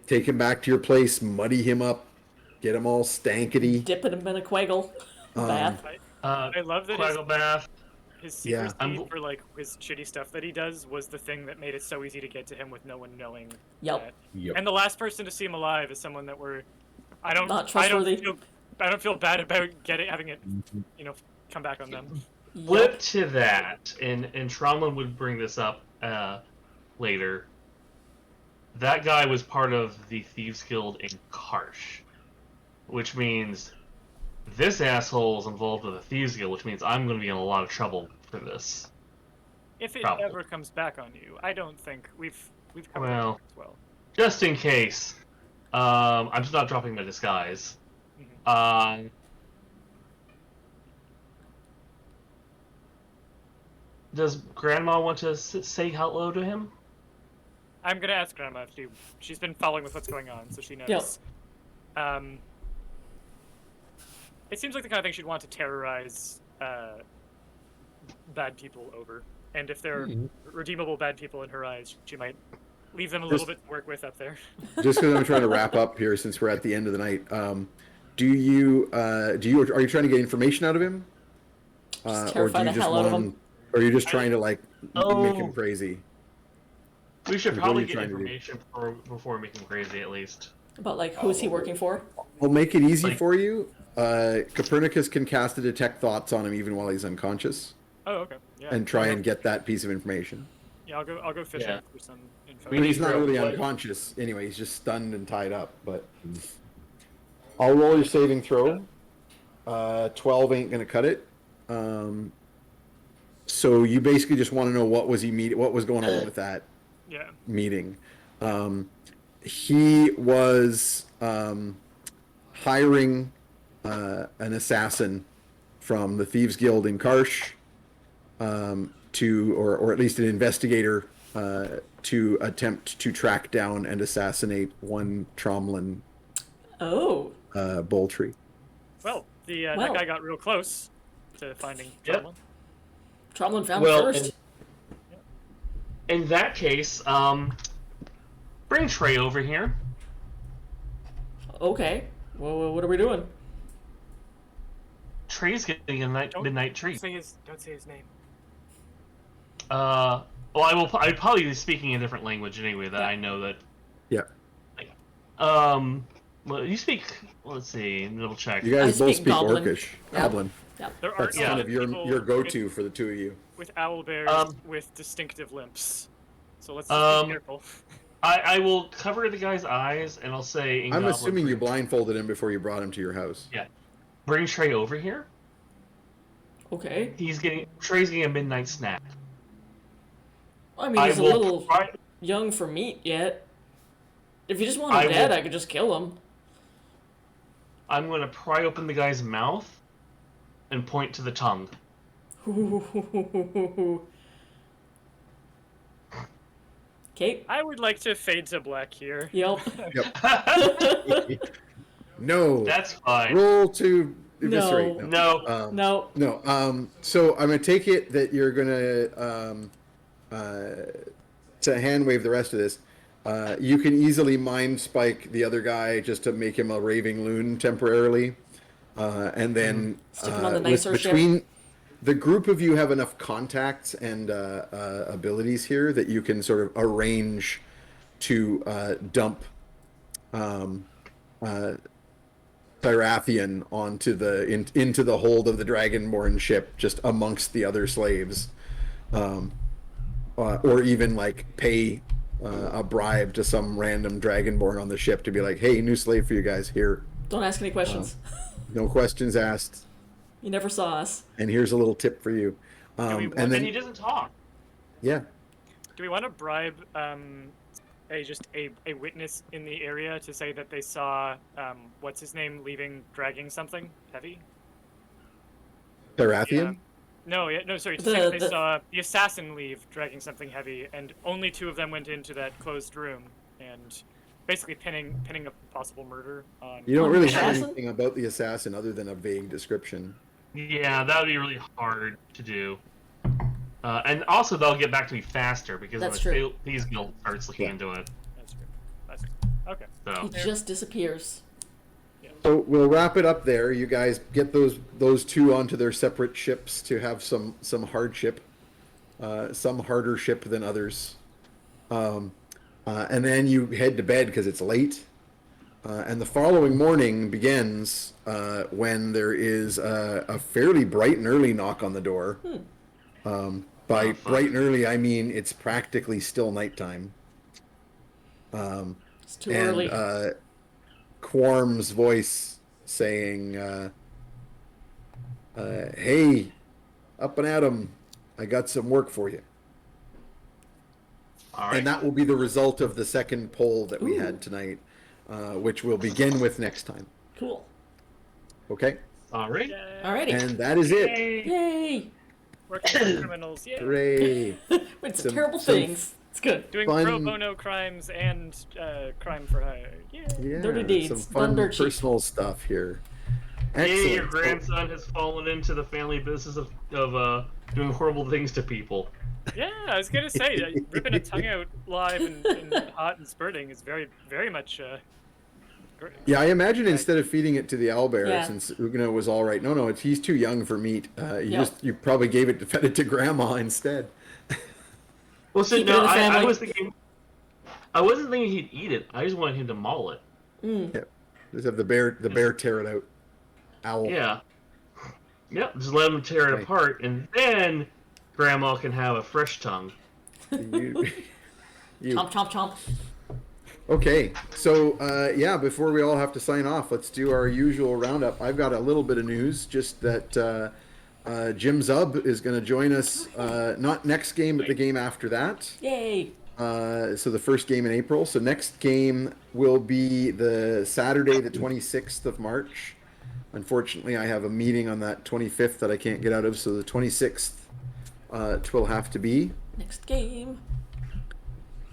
Take him back to your place, muddy him up, get him all stankety. Dipping him in a Quaggle bath. I love that Quaggle bath. his Yeah. secrecy for like his shitty stuff that he does was the thing that made it so easy to get to him with no one knowing. Yep. that. Yep. And the last person to see him alive is someone that I don't Not trustworthy. I don't feel bad about having it, come back on them. Flip to that, and Tromlin would bring this up later. that guy was part of the Thieves Guild in Karsh, which means this asshole is involved with the Thieves Guild, which means I'm going to be in a lot of trouble for this. If it Probably. ever comes back on you, I don't think we've covered Well. it as well. Just in case, I'm just not dropping my disguise. Mhm. Does Grandma want to say hello to him? I'm gonna ask Grandma if she's been following with what's going on, so she knows. Yep. It seems like the kind of thing she'd want to terrorize bad people over, and if they're redeemable bad people in her eyes, she might leave them a little bit to work with up there. Just because I'm trying to wrap up here, since we're at the end of the night, are you trying to get information out of him, Just or terrify do you the just hell out of want him. him, or are you just trying to like make him Oh. crazy? We should What are probably you get trying to do? information before making crazy, at least. About like who's he working for? I'll make it easy Like- for you. Copernicus can cast a detect thoughts on him even while he's unconscious, Oh, okay. Yeah. and try and get that piece of information. Yeah, I'll go fishing Yeah. for some info. I mean, he's not Throw really what? unconscious anyway. He's just stunned and tied up. But I'll roll your saving throw. 12 ain't gonna cut it. So you basically just want to know what was going on with that Yeah. meeting. He was hiring an assassin from the Thieves Guild in Karsh, or at least an investigator, to attempt to track down and assassinate one Tromlin Oh. Boltree. Well, Well. that guy got real close to finding Yep. Tromlin. Tromlin found Well, first. In that case, bring Trey over here. Okay. Well, what are we doing? Trey's getting a midnight treat. Don't say his name. Well, I'd probably be speaking a different language anyway. That Yeah. I know that. Yeah. Well, you speak. Let's see. Double check. You guys I both speak speak Goblin. Orcish. Yeah. Goblin. Yeah. There are That's kind of your people go-to for the two of you. with owl bears with distinctive limps. So let's just be careful. I will cover the guy's eyes and I'll say. In I'm Goblin, assuming you blindfolded him before you brought him to your house. Yeah. Bring Trey over here. Okay. Trey's getting a midnight snack. I mean, he's a little try- young for meat yet. If you just want I him dead, will- I could just kill him. I'm going to pry open the guy's mouth and point to the tongue. Okay. I would like to fade to black here. Yep. No. That's fine. Roll to eviscerate. No. No. No. No. So I'm gonna take it that you're gonna to hand wave the rest of this. You can easily mind spike the other guy just to make him a raving loon temporarily, and then Stick him on the nicer ship. between the group of you have enough contacts and abilities here that you can sort of arrange to dump Tyrathian onto into the hold of the Dragonborn ship, just amongst the other slaves, or even like pay a bribe to some random Dragonborn on the ship to be like, "Hey, new slave for you guys here. Don't ask any questions. No questions asked, You never saw us. and here's a little tip for you." we And And he then doesn't talk. yeah, Do we want to bribe a witness in the area to say that they saw what's his name dragging something heavy? Tyrathian. No, sorry. To The- say that they the- saw the assassin leave dragging something heavy, and only two of them went into that closed room, and basically pinning a possible murder on. You don't On really the have assassin? anything about the assassin other than a vague description. Yeah, that would be really hard to do. And also, they'll get back to me faster because That's when true. These guild starts looking Yeah. into it. That's good. That's good. Okay. So He just disappears. So we'll wrap it up there. You guys get those two onto their separate ships to have some hardship, some harder ship than others, and then you head to bed because it's late. And the following morning begins when there is a fairly bright and early knock on the door. By Oh, fuck. bright and early, I mean it's practically still nighttime. It's too and early. Quorm's voice saying, "Hey, up and Adam, I got some work for you." All And right. that will be the result of the second poll that we Ooh. had tonight, which we'll begin with next time. Cool. Okay? All right. Alrighty. And that is it. Yay. Yay! Working with criminals, yeah. Hooray. It's Some- terrible some- things. It's good. Doing Fun- pro bono crimes and crime for hire. Yeah. Yeah, Dirty deeds, some fun done dirt cheap. personal stuff here. Yay, your Excellent. grandson has fallen into the family business of doing horrible things to people. Yeah, I was gonna say, ripping a tongue out live and hot and spurting is very, very much. Yeah, I imagine instead of feeding it to the owlbear, Yeah. since Oogna was all right. No, he's too young for meat. Yep. You probably gave it to fed it to grandma instead. Well, so Keep it no, in the I family. was thinking. I wasn't thinking he'd eat it. I just wanted him to maul it. Just have the bear tear it out. Owl. Yeah. Yep. Just let him tear it Okay. apart, and then Grandma can have a fresh tongue. You- Chomp, chomp, chomp. Okay, so yeah, before we all have to sign off, let's do our usual roundup. I've got a little bit of news, just that Jim Zub is going to join us, not next game, but the game after that. Yay! So the first game in April. So next game will be the Saturday, the 26th of March. Unfortunately, I have a meeting on that 25th that I can't get out of, so the 26th it will have to be. Next game.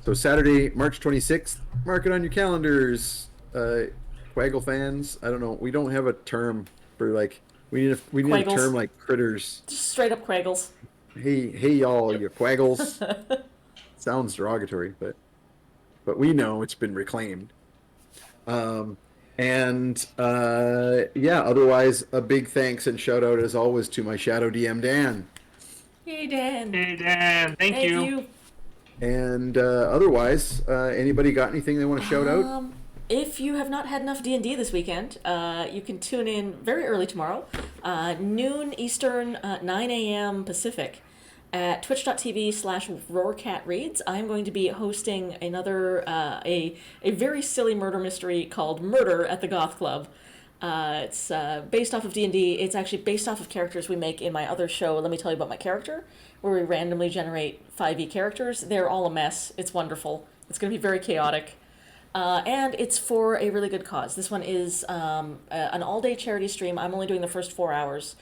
So Saturday, March 26th, mark it on your calendars. Quaggle fans, I don't know, we don't have a term for like, we need a Quaggles. term like critters. Just straight up Quaggles. Hey y'all, you Quaggles. Sounds derogatory, but we know it's been reclaimed. Yeah, otherwise a big thanks and shout out as always to my shadow DM Dan. Yay, Dan. Hey, Dan. Thank Thank you. you. And otherwise, anybody got anything they want to shout out? If you have not had enough D&D this weekend, you can tune in very early tomorrow, noon Eastern, 9 a.m. Pacific, at twitch.tv/RoarCatReads. I'm going to be hosting another, a very silly murder mystery called Murder at the Goth Club. It's based off of D&D. It's actually based off of characters we make in my other show, Let Me Tell You About My Character, where we randomly generate 5e characters. They're all a mess. It's wonderful. It's going to be very chaotic. And it's for a really good cause. This one is an all-day charity stream. I'm only doing the first 4 hours.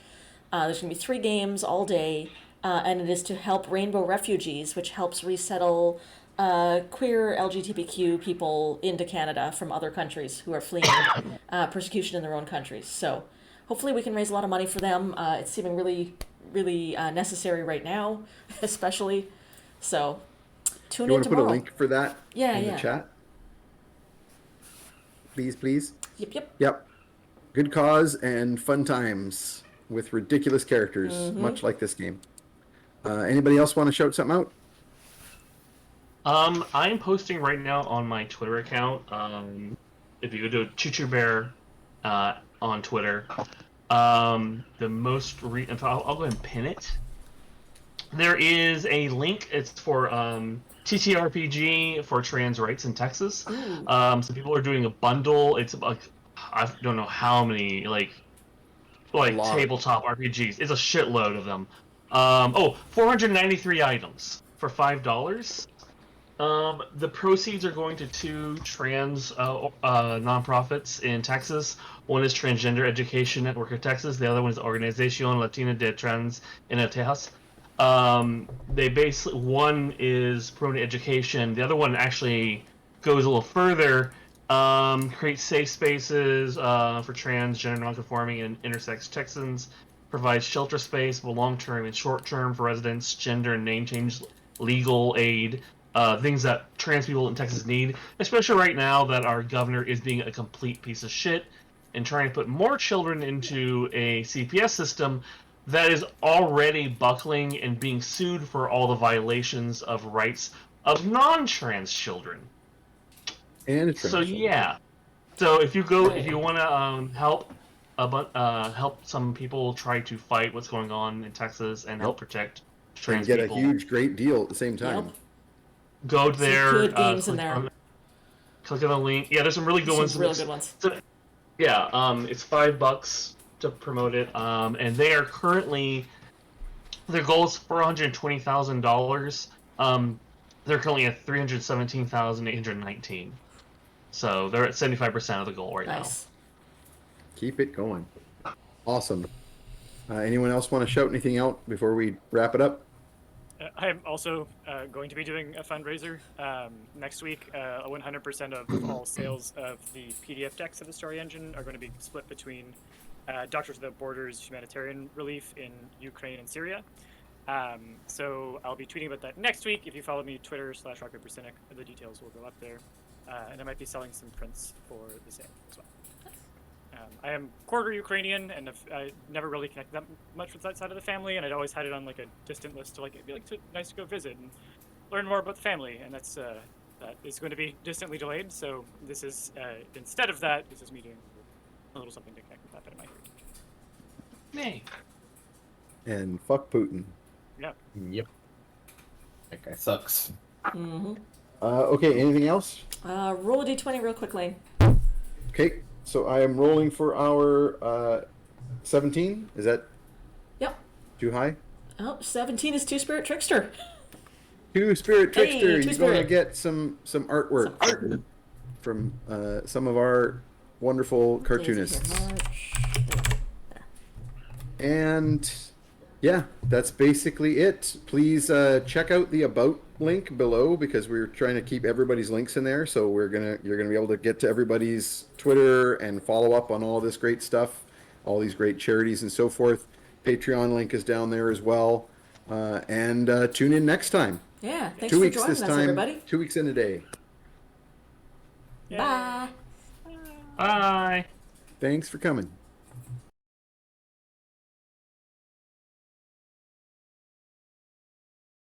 There's going to be 3 games all day, and it is to help rainbow refugees, which helps resettle queer LGBTQ people into Canada from other countries who are fleeing persecution in their own countries. So hopefully we can raise a lot of money for them. It's seeming really, really necessary right now, especially. So tune You in want to put tomorrow. a link for that Yeah, in yeah. the chat? Please. Yep. Yep. Good cause and fun times with ridiculous characters, Mm-hmm. much like this game. Anybody else want to shout something out? I'm posting right now on my Twitter account. If you go to Choo Choo Bear on Twitter, the most I'll go ahead and pin it. There is a link. It's for TTRPG for trans rights in Texas. So people are doing a bundle. It's like I don't know how many like lot. tabletop RPGs. It's a shitload of them. 493 items for $5. The proceeds are going to 2 trans nonprofits in Texas. One is Transgender Education Network of Texas. The other one is Organización Latina de Trans en Tejas. They basically, one is promoting education. The other one actually goes a little further. Creates safe spaces for trans, gender nonconforming, and intersex Texans. Provides shelter space, both long-term and short-term, for residents, gender and name change, legal aid, things that trans people in Texas need, especially right now that our governor is being a complete piece of shit and trying to put more children into a CPS system that is already buckling and being sued for all the violations of rights of non-trans children. And a trans. So yeah. So if you want to help help some people try to fight what's going on in Texas and help protect trans and get people, a huge, great deal at the same time. Yep. go there. good games in click there. click on the link. Yeah, there's some really good ones. Some real good ones. Yeah, it's $5 to promote it. And they are currently, their goal is $420,000. They're currently at 317,819. So they're at 75% of the goal right Nice. Keep it going. Awesome. Anyone else want to shout anything out before we wrap it up? I'm also going to be doing a fundraiser next week. 100% of all sales of the PDF decks of the Story Engine are going to be split between Doctors Without Borders humanitarian relief in Ukraine and Syria. So I'll be tweeting about that next week. If you follow me, Twitter/RockPaperCynic, the details will go up there. And I might be selling some prints for the sale as well. I am quarter Ukrainian, and I never really connected that much with that side of the family, and I'd always had it on like a distant list to like it'd be like nice to go visit and learn more about the family, and that is going to be distantly delayed. So this is instead of that, this is me doing a little something to connect with that bit of my heritage. now. And fuck Putin. Yeah. Yep. That guy sucks. Mm-hmm. Okay, anything else? Roll a d20 real quick, Lane. Okay, so I am rolling for our 17. Is that Yep. too high? Oh, 17 is Two-Spirit Trickster. Two-Spirit Trickster, you're going to Two-Spirit. get some artwork Some art. from some of our wonderful cartoonists. And yeah, that's basically it. Please check out the About link below because we're trying to keep everybody's links in there. So you're gonna be able to get to everybody's Twitter and follow up on all this great stuff, all these great charities and so forth. Patreon link is down there as well. And tune in next time. Yeah, thanks 2 for weeks joining this us, time. everybody. 2 weeks in a day. Bye. Bye. Thanks for coming.